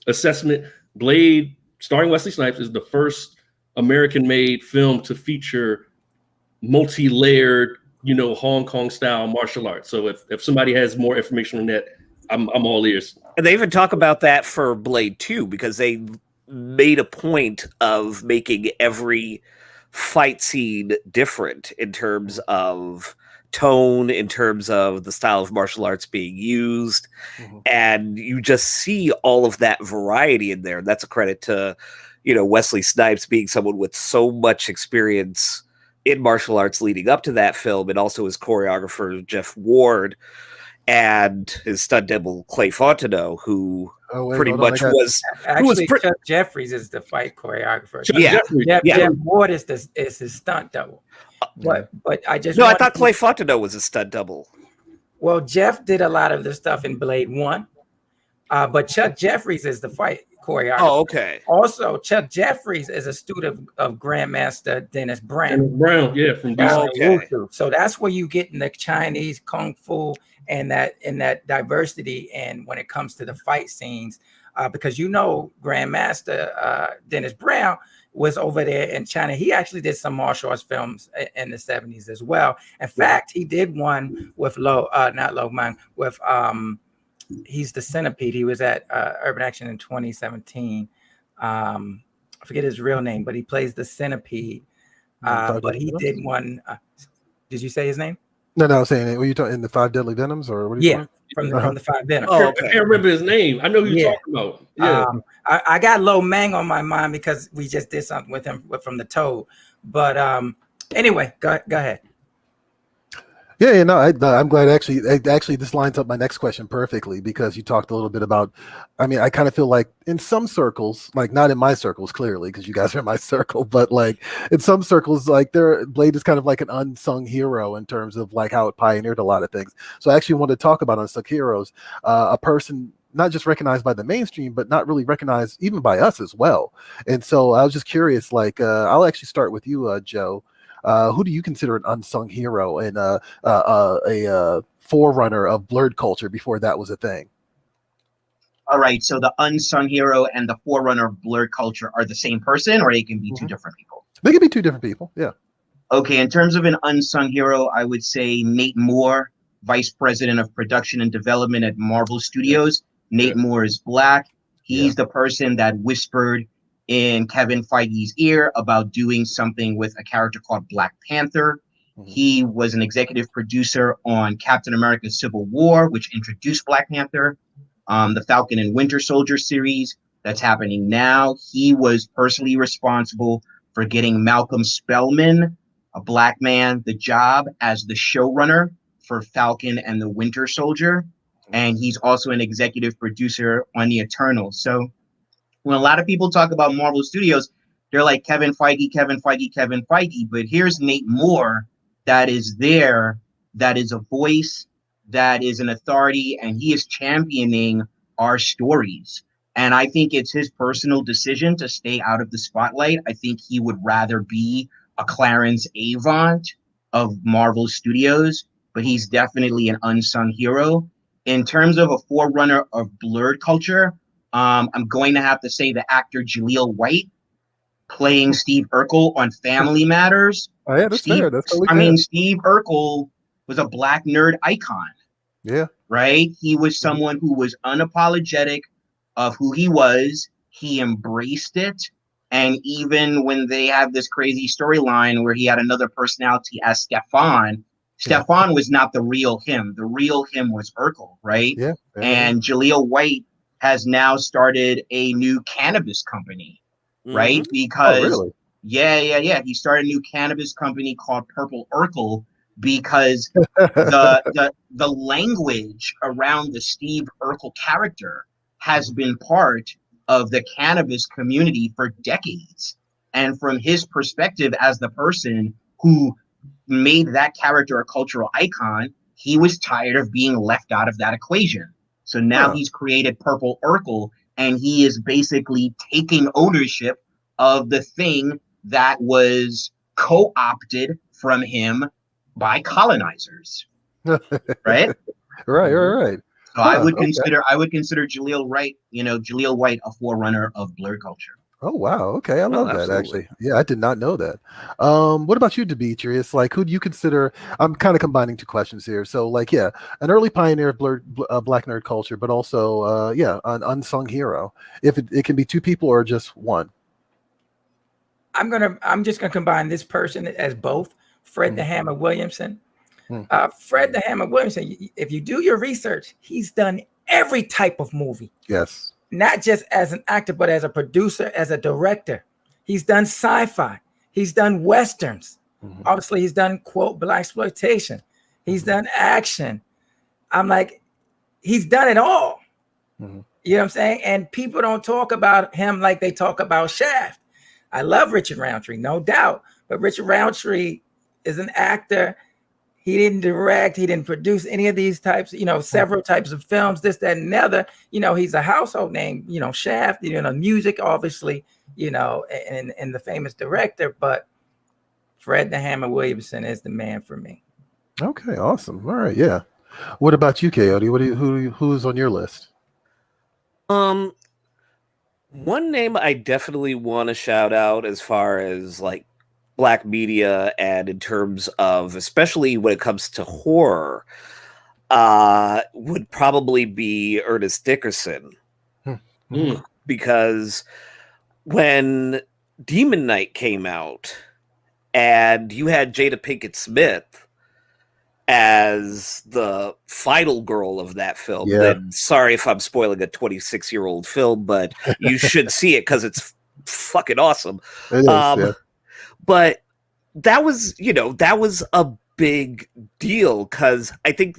assessment, Blade, starring Wesley Snipes, is the first American-made film to feature multi-layered, you know, Hong Kong style martial arts. So if somebody has more information on that, I'm all ears. And they even talk about that for Blade 2, because they made a point of making every fight scene different in terms of tone, in terms of the style of martial arts being used. And you just see all of that variety in there. And that's a credit to, you know, Wesley Snipes being someone with so much experience in martial arts leading up to that film, and also his choreographer, Jeff Ward, and his stunt double, Clay Fontenot, who pretty much was... Actually, Chuck Jeffries is the fight choreographer. Jeff Ward is his stunt double. But I just... No, I thought Clay Fontenot was a stunt double. Well, Jeff did a lot of the stuff in Blade 1, but Chuck Jeffries is the fight choreographer. Oh, okay. Also, Chuck Jeffries is a student of Grandmaster Dennis Brown. From DC. So that's where you get in the Chinese Kung Fu and that diversity, and when it comes to the fight scenes, because you know Grandmaster Dennis Brown was over there in China. He actually did some martial arts films in the 70s as well. In fact, he did one with he's the Centipede. He was at Urban Action in 2017. I forget his real name, but he plays the Centipede. But he did one. Did you say his name? No, I was saying, were you talking in the 5 Deadly Venoms, or what are you talking? From the 5 Venoms. I can't remember his name. I know who you're talking about. Yeah. I got Lo Mang on my mind because we just did something with him from the Toad. But anyway, go ahead. Yeah, no, I'm glad actually this lines up my next question perfectly, because you talked a little bit about, I mean, I kind of feel like in some circles, like not in my circles clearly, because you guys are in my circle, but like in some circles, like Blade is kind of like an unsung hero in terms of like how it pioneered a lot of things. So I actually want to talk about unsung heroes, a person not just recognized by the mainstream, but not really recognized even by us as well. And so I was just curious, like I'll actually start with you, Joe. Who do you consider an unsung hero and a forerunner of Blerd culture before that was a thing? All right, so the unsung hero and the forerunner of Blerd culture are the same person, or they can be two different people? They can be two different people, yeah. Okay, in terms of an unsung hero, I would say Nate Moore, Vice President of Production and Development at Marvel Studios. Nate Moore is Black. He's the person that whispered in Kevin Feige's ear about doing something with a character called Black Panther. He was an executive producer on Captain America Civil War, which introduced Black Panther, the Falcon and Winter Soldier series that's happening now. He was personally responsible for getting Malcolm Spellman, a Black man, the job as the showrunner for Falcon and the Winter Soldier. And he's also an executive producer on The Eternals. So when a lot of people talk about Marvel Studios, they're like Kevin Feige, Kevin Feige, Kevin Feige. But here's Nate Moore that is there, that is a voice, that is an authority, and he is championing our stories. And I think it's his personal decision to stay out of the spotlight. I think he would rather be a Clarence Avant of Marvel Studios, but he's definitely an unsung hero. In terms of a forerunner of Blerd culture, I'm going to have to say the actor Jaleel White playing Steve Urkel on Family Matters. Oh, yeah, that's fair. That's totally fair. mean, Steve Urkel was a Black nerd icon. Yeah. Right? He was someone who was unapologetic of who he was. He embraced it. And even when they have this crazy storyline where he had another personality as Stefan was not the real him. The real him was Urkel, right? Yeah. And Jaleel White has now started a new cannabis company, right? Because he started a new cannabis company called Purple Urkel because the language around the Steve Urkel character has been part of the cannabis community for decades. And from his perspective as the person who made that character a cultural icon, he was tired of being left out of that equation. So now he's created Purple Urkel, and he is basically taking ownership of the thing that was co-opted from him by colonizers. Right? Right. So I would consider Jaleel White a forerunner of Blerd culture. Oh wow, okay, I love that actually. Yeah, I did not know that. What about you, Demetrius? Like, who do you consider? I'm kind of combining two questions here. So, like, yeah, an early pioneer of Black nerd culture, but also, an unsung hero. If it can be two people or just one. I'm just gonna combine this person as both. Fred the Hammer Williamson. Fred the Hammer Williamson. If you do your research, he's done every type of movie. Yes. Not just as an actor, but as a producer, as a director. He's done sci-fi. He's done westerns. Obviously, he's done, quote, blaxploitation. He's done action. I'm like, he's done it all. You know what I'm saying? And people don't talk about him like they talk about Shaft. I love Richard Roundtree, no doubt. But Richard Roundtree is an actor. He didn't direct, he didn't produce any of these types, several types of films, this, that, and the other. He's a household name, Shaft, music, obviously, and the famous director. But Fred the Hammer Williamson is the man for me. Okay, awesome. All right, yeah. What about you, Coyote? Who's on your list? One name I definitely want to shout out as far as like Black media and in terms of, especially when it comes to horror, would probably be Ernest Dickerson. Because when Demon Knight came out and you had Jada Pinkett Smith as the final girl of that film, then sorry if I'm spoiling a 26-year-old film, but you should see it because it's fucking awesome. It is, But that was a big deal because I think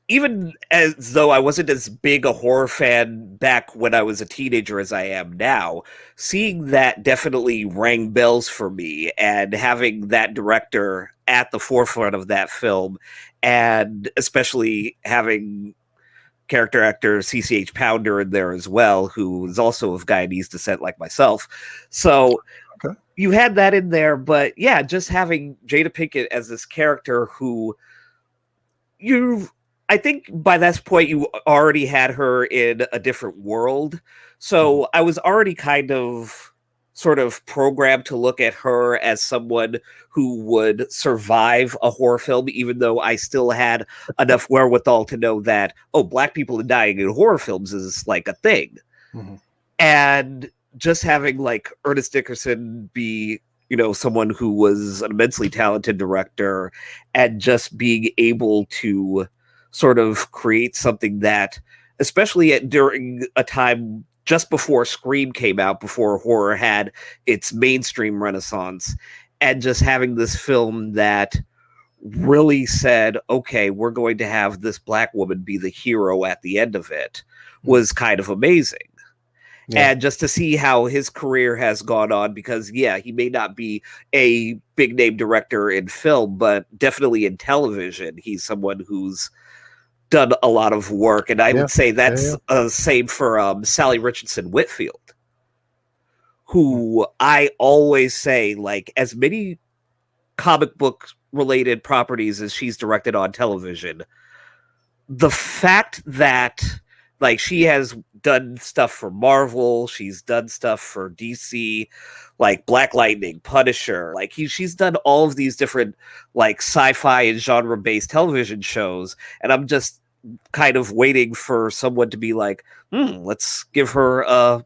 even as though I wasn't as big a horror fan back when I was a teenager as I am now, seeing that definitely rang bells for me, and having that director at the forefront of that film, and especially having character actor CCH Pounder in there as well, who is also of Guyanese descent like myself. So you had that in there, but yeah, just having Jada Pinkett as this character who I think by that point you already had her in a different world. So I was already kind of sort of programmed to look at her as someone who would survive a horror film, even though I still had enough wherewithal to know that, Black people dying in horror films is like a thing. And just having like Ernest Dickerson be someone who was an immensely talented director, and just being able to sort of create something that, especially during a time just before Scream came out, before horror had its mainstream renaissance, and just having this film that really said, okay, we're going to have this Black woman be the hero at the end of it, was kind of amazing. Yeah. And just to see how his career has gone on, because he may not be a big name director in film, but definitely in television, he's someone who's done a lot of work. And I would say that's same for Sally Richardson Whitfield, who I always say, like, as many comic book related properties as she's directed on television, the fact that, like, she has done stuff for Marvel, she's done stuff for DC, like Black Lightning, Punisher, like she's done all of these different, like, sci-fi and genre-based television shows, and I'm just kind of waiting for someone to be like, let's give her a,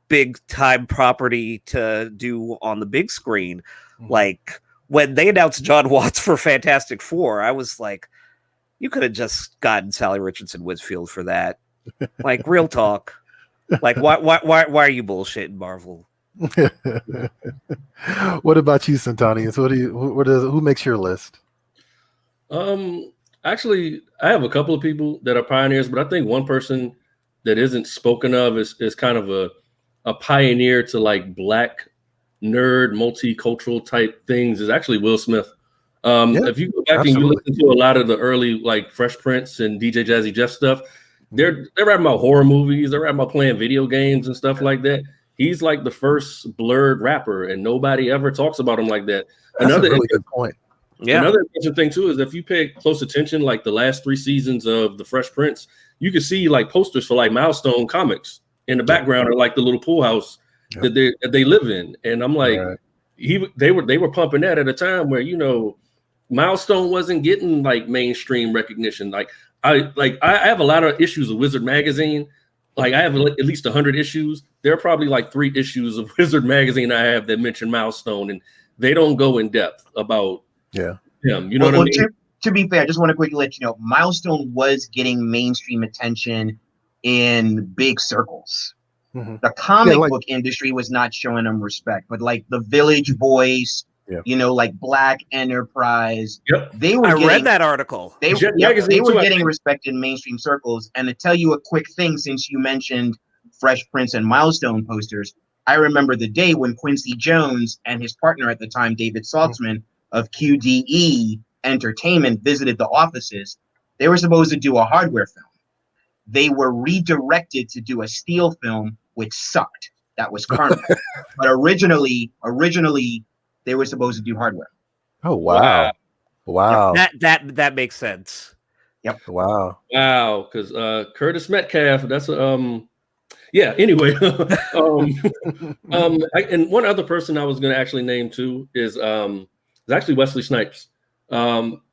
big time property to do on the big screen. Like, when they announced John Watts for Fantastic Four, I was like, you could have just gotten Sally Richardson Whitfield for that. Like, real talk. Like, why are you bullshitting, Marvel? What about you, Santanius? Who makes your list? Actually, I have a couple of people that are pioneers, but I think one person that isn't spoken of is kind of a pioneer to, like, Black nerd, multicultural type things is actually Will Smith. If you go back and you listen to a lot of the early, like, Fresh Prince and DJ Jazzy Jeff stuff, they're rapping about horror movies, they're rapping about playing video games and stuff like that. He's like the first Blerd rapper, and nobody ever talks about him like that. That's a really good point. Yeah. Another interesting thing too is if you pay close attention, like the last 3 seasons of the Fresh Prince, you can see, like, posters for, like, Milestone Comics in the background, or, like, the little pool house that they live in. And I'm like, they were pumping that at a time where, Milestone wasn't getting, like, mainstream recognition. Like I have a lot of issues of Wizard Magazine. Like, I have at least 100 issues. There are probably like 3 issues of Wizard Magazine I have that mention Milestone, and they don't go in depth about him. You know what I mean? To be fair, I just want to quickly let you know, Milestone was getting mainstream attention in big circles. The comic book industry was not showing them respect, but, like, the Village Voice, like Black Enterprise, they were. I read that article. They were getting respect in mainstream circles. And to tell you a quick thing, since you mentioned Fresh Prince and Milestone posters, I remember the day when Quincy Jones and his partner at the time, David Saltzman of QDE Entertainment, visited the offices. They were supposed to do a hardware film. They were redirected to do a steel film, which sucked. That was Karma. But originally, they were supposed to do hardware. Oh, wow. Wow. That makes sense. Yep. Wow. Wow. Because Curtis Metcalf, that's anyway. And one other person I was going to actually name too is actually Wesley Snipes.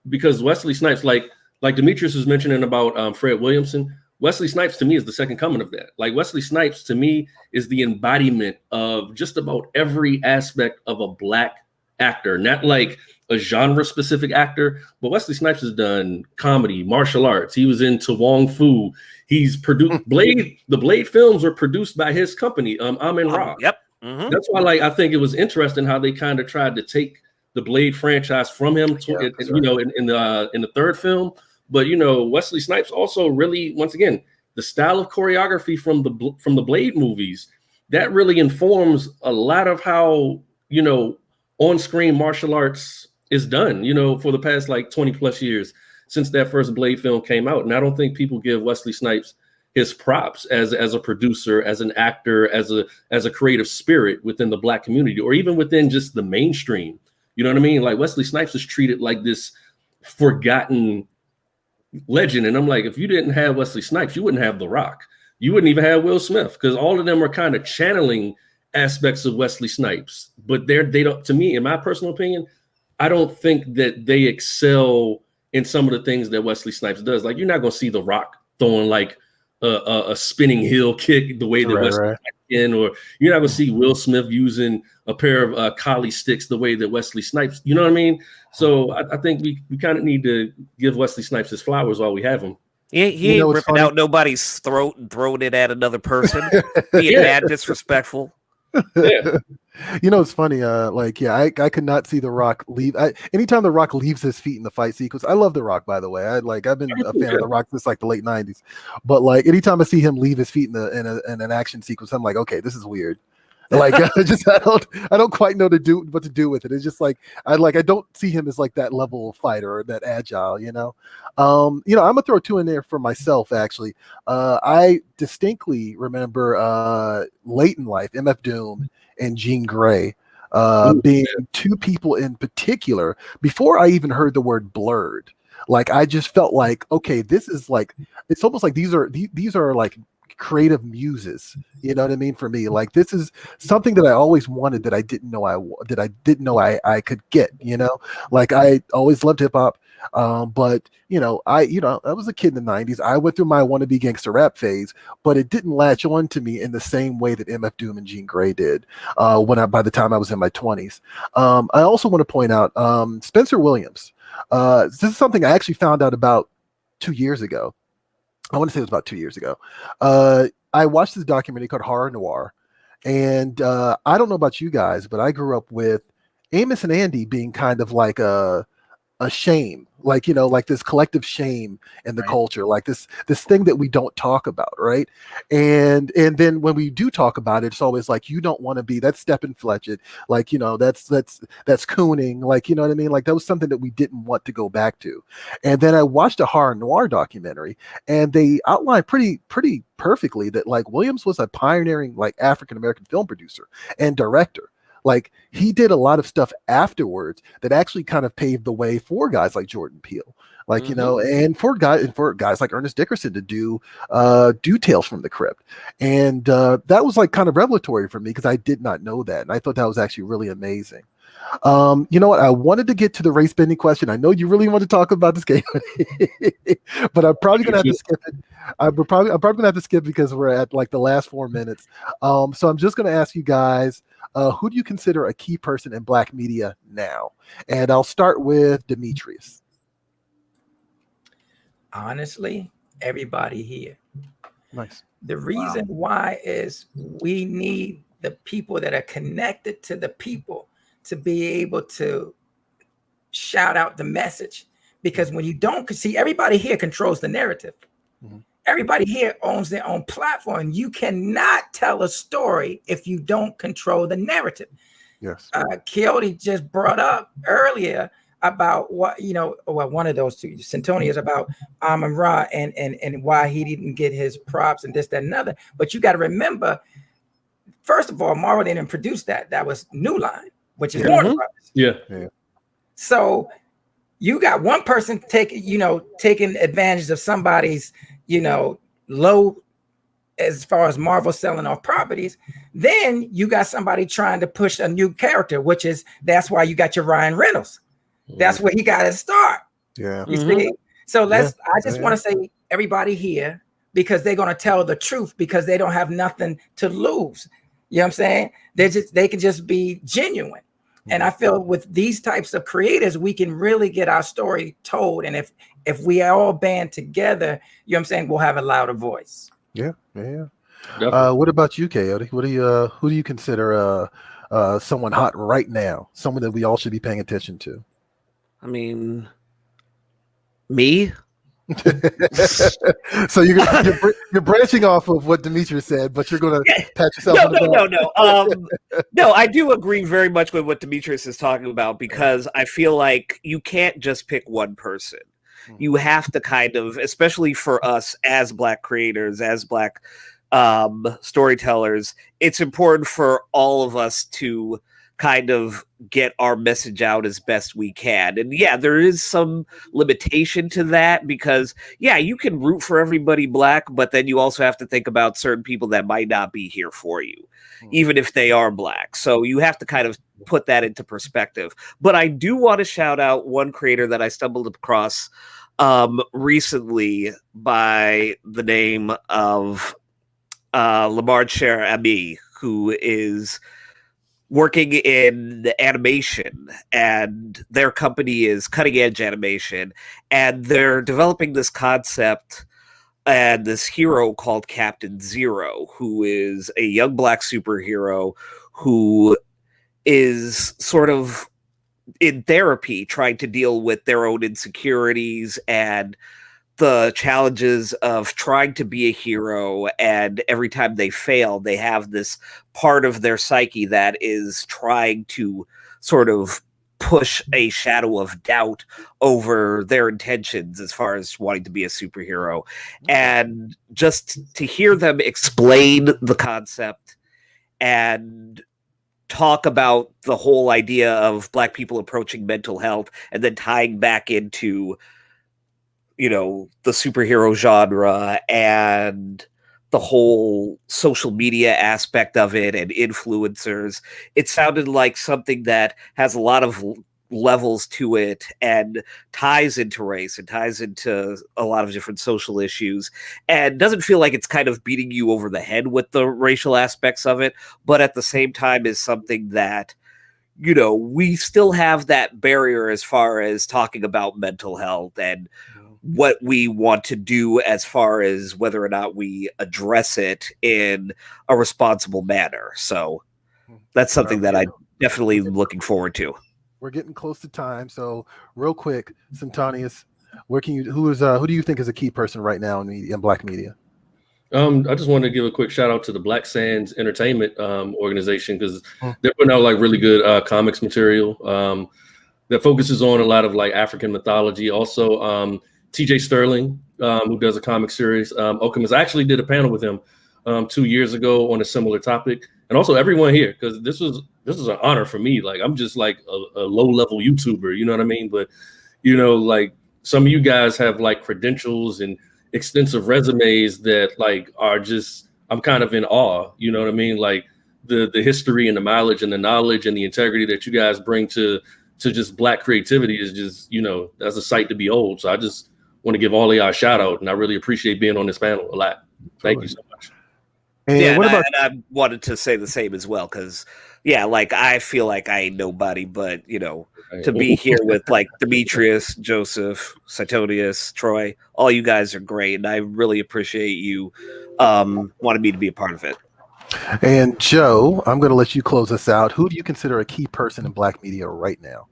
Because Wesley Snipes, like Demetrius was mentioning about Fred Williamson, Wesley Snipes to me is the second coming of that. Like, Wesley Snipes to me is the embodiment of just about every aspect of a Black actor, not like a genre specific actor, but Wesley Snipes has done comedy, martial arts. He was into Wong Fu. He's produced Blade. The Blade films were produced by his company, Amin Ra. Yep. That's why, like, I think it was interesting how they kind of tried to take the Blade franchise from him, in the third film. But, Wesley Snipes also really, once again, the style of choreography from the Blade movies, that really informs a lot of how, on-screen martial arts is done, for the past, like, 20 plus years since that first Blade film came out. And I don't think people give Wesley Snipes his props as a producer, as an actor, as a creative spirit within the Black community, or even within just the mainstream. You know what I mean? Like, Wesley Snipes is treated like this forgotten legend. And I'm like, if you didn't have Wesley Snipes, you wouldn't have The Rock. You wouldn't even have Will Smith, because all of them are kind of channeling aspects of Wesley Snipes. But they don't, to me, in my personal opinion, I don't think that they excel in some of the things that Wesley Snipes does. Like, you're not going to see The Rock throwing like a spinning heel kick the way that Wesley Snipes in, or you're not gonna see Will Smith using a pair of collie sticks the way that Wesley Snipes. You know what I mean? So I think we kind of need to give Wesley Snipes his flowers while we have him. He ain't ripping out nobody's throat and throwing it at another person, being mad disrespectful. Yeah. You know, it's funny. I could not see The Rock leave. Anytime The Rock leaves his feet in the fight sequence, I love The Rock, by the way. I've been a fan of The Rock since like the late '90s. But like, anytime I see him leave his feet in an action sequence, I'm like, okay, this is weird. Like, I don't quite know what to do with it. It's just like I don't see him as like that level of fighter or that agile. I'm gonna throw two in there for myself. Actually, I distinctly remember late in life, MF Doom and Jean Grey being two people in particular. Before I even heard the word Blerd, like I just felt like, okay, this is like, it's almost like these are like creative muses, you know what I mean? For me, like, this is something that I always wanted that I didn't know I could get, like I always loved hip hop. But I was a kid in the '90s. I went through my wannabe gangster rap phase, but it didn't latch on to me in the same way that MF Doom and Jean Grey did by the time I was in my 20s. I also want to point out Spencer Williams. This is something I actually found out about 2 years ago. I want to say it was about 2 years ago. I watched this documentary called Horror Noir, and I don't know about you guys, but I grew up with Amos and Andy being kind of like a shame, like like this collective shame in the culture, like this thing that we don't talk about, right? And then when we do talk about it, it's always like, you don't want to be that's Stephen Fletcher, like that's cooning, like what I mean, like that was something that we didn't want to go back to. And then I watched a horror noir documentary, and they outlined pretty perfectly that like Williams was a pioneering like African American film producer and director. Like, he did a lot of stuff afterwards that actually kind of paved the way for guys like Jordan Peele, like, and for guys like Ernest Dickerson to do Tales from the Crypt. And that was like kind of revelatory for me, because I did not know that. And I thought that was actually really amazing. You know what? I wanted to get to the race bending question. I know you really want to talk about this game, but I'm probably gonna have to skip it. I'm probably gonna have to skip because we're at like the last 4 minutes. So I'm just gonna ask you guys, who do you consider a key person in Black media now? And I'll start with Demetrius. Honestly, everybody here. Nice. The reason why is we need the people that are connected to the people to be able to shout out the message. Because when you don't see, everybody here controls the narrative. Mm-hmm. Everybody here owns their own platform. You cannot tell a story if you don't control the narrative. Yes. Keoti just brought up earlier about what, one of those two, Santoni, is about Amon-Ra and why he didn't get his props and this, that, and other. But you got to remember, first of all, Marvel didn't produce that. That was New Line, which is Warner Brothers. Yeah. So you got one person taking advantage of somebody's, low as far as Marvel selling off properties. Then you got somebody trying to push a new character, that's why you got your Ryan Reynolds. That's where he got his start. Yeah. You see? So I just want to say everybody here, because they're going to tell the truth, because they don't have nothing to lose. You know what I'm saying? They can just be genuine. And I feel with these types of creators, we can really get our story told. And if we all band together, you know what I'm saying, we'll have a louder voice. Yeah. What about you, Keoti? Who do you consider someone hot right now? Someone that we all should be paying attention to? I mean, me. So you're branching off of what Demetrius said, but you're going to pat yourself on the back. No, I do agree very much with what Demetrius is talking about, because I feel like you can't just pick one person. You have to kind of, especially for us as Black creators, as Black storytellers, it's important for all of us to kind of get our message out as best we can. And yeah, there is some limitation to that, because you can root for everybody Black, but then you also have to think about certain people that might not be here for you, even if they are Black. So you have to kind of put that into perspective. But I do want to shout out one creator that I stumbled across recently by the name of Lamar Cher Ami, who is working in animation, and their company is Cutting Edge Animation, and they're developing this concept and this hero called Captain Zero, who is a young black superhero who is sort of in therapy trying to deal with their own insecurities and the challenges of trying to be a hero, and every time they fail, they have this part of their psyche that is trying to sort of push a shadow of doubt over their intentions as far as wanting to be a superhero. And just to hear them explain the concept and talk about the whole idea of Black people approaching mental health and then tying back into, you know, the superhero genre and the whole social media aspect of it and influencers, it sounded like something that has a lot of levels to it and ties into race and ties into a lot of different social issues, and doesn't feel like it's kind of beating you over the head with the racial aspects of it, but at the same time is something that, you know, we still have that barrier as far as talking about mental health and what we want to do as far as whether or not we address it in a responsible manner. So that's something that I definitely am looking forward to. We're getting close to time, so real quick, Santonius, who do you think is a key person right now in Black media? I just wanted to give a quick shout out to the Black Sands Entertainment organization, because they're putting out like really good comics material that focuses on a lot of like African mythology. Also, TJ Sterling, who does a comic series. Okemos actually did a panel with him 2 years ago on a similar topic, and also everyone here, because this is an honor for me. Like, I'm just like a low level YouTuber, you know what I mean? But you know, like some of you guys have like credentials and extensive resumes that like are just, I'm kind of in awe, you know what I mean? Like the history and the mileage and the knowledge and the integrity that you guys bring to just Black creativity is just, you know, that's a sight to behold. So I just want to give all of y'all a shout out, and I really appreciate being on this panel a lot. Thank you so much. And yeah, what about? I wanted to say the same as well, because yeah, like I feel like I ain't nobody, but you know, to be here with like Demetrius, Joseph, Santonius, Troy, all you guys are great, and I really appreciate you wanting me to be a part of it. And Joe, I'm going to let you close us out. Who do you consider a key person in Black media right now?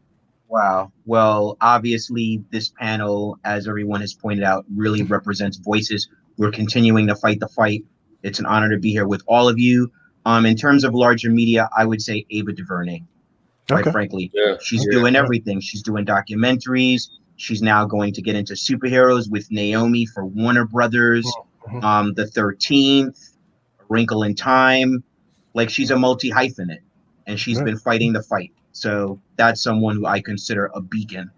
Wow. Well, obviously, this panel, as everyone has pointed out, really represents voices. We're continuing to fight the fight. It's an honor to be here with all of you. In terms of larger media, I would say Ava DuVernay. Quite frankly, she's doing everything. She's doing documentaries. She's now going to get into superheroes with Naomi for Warner Brothers. The 13th, A Wrinkle in Time. Like, she's a multi-hyphenate, and she's been fighting the fight. So that's someone who I consider a beacon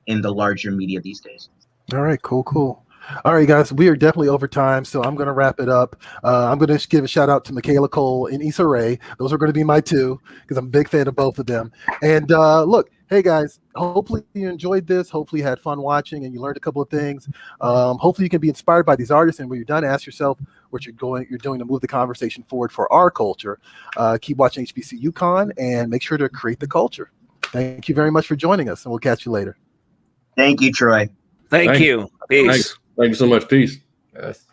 in the larger media these days. All right, cool. All right, guys, we are definitely over time, so I'm going to wrap it up. I'm going to give a shout out to Michaela Cole and Issa Rae. Those are going to be my two, because I'm a big fan of both of them. And look, hey guys, hopefully you enjoyed this. Hopefully you had fun watching and you learned a couple of things. Hopefully you can be inspired by these artists, and when you're done, ask yourself what you're doing to move the conversation forward for our culture. Keep watching HBC UConn and make sure to create the culture. Thank you very much for joining us, and we'll catch you later. Thank you, Troy. Thank you. Peace. Thank you so much. Peace. Yes.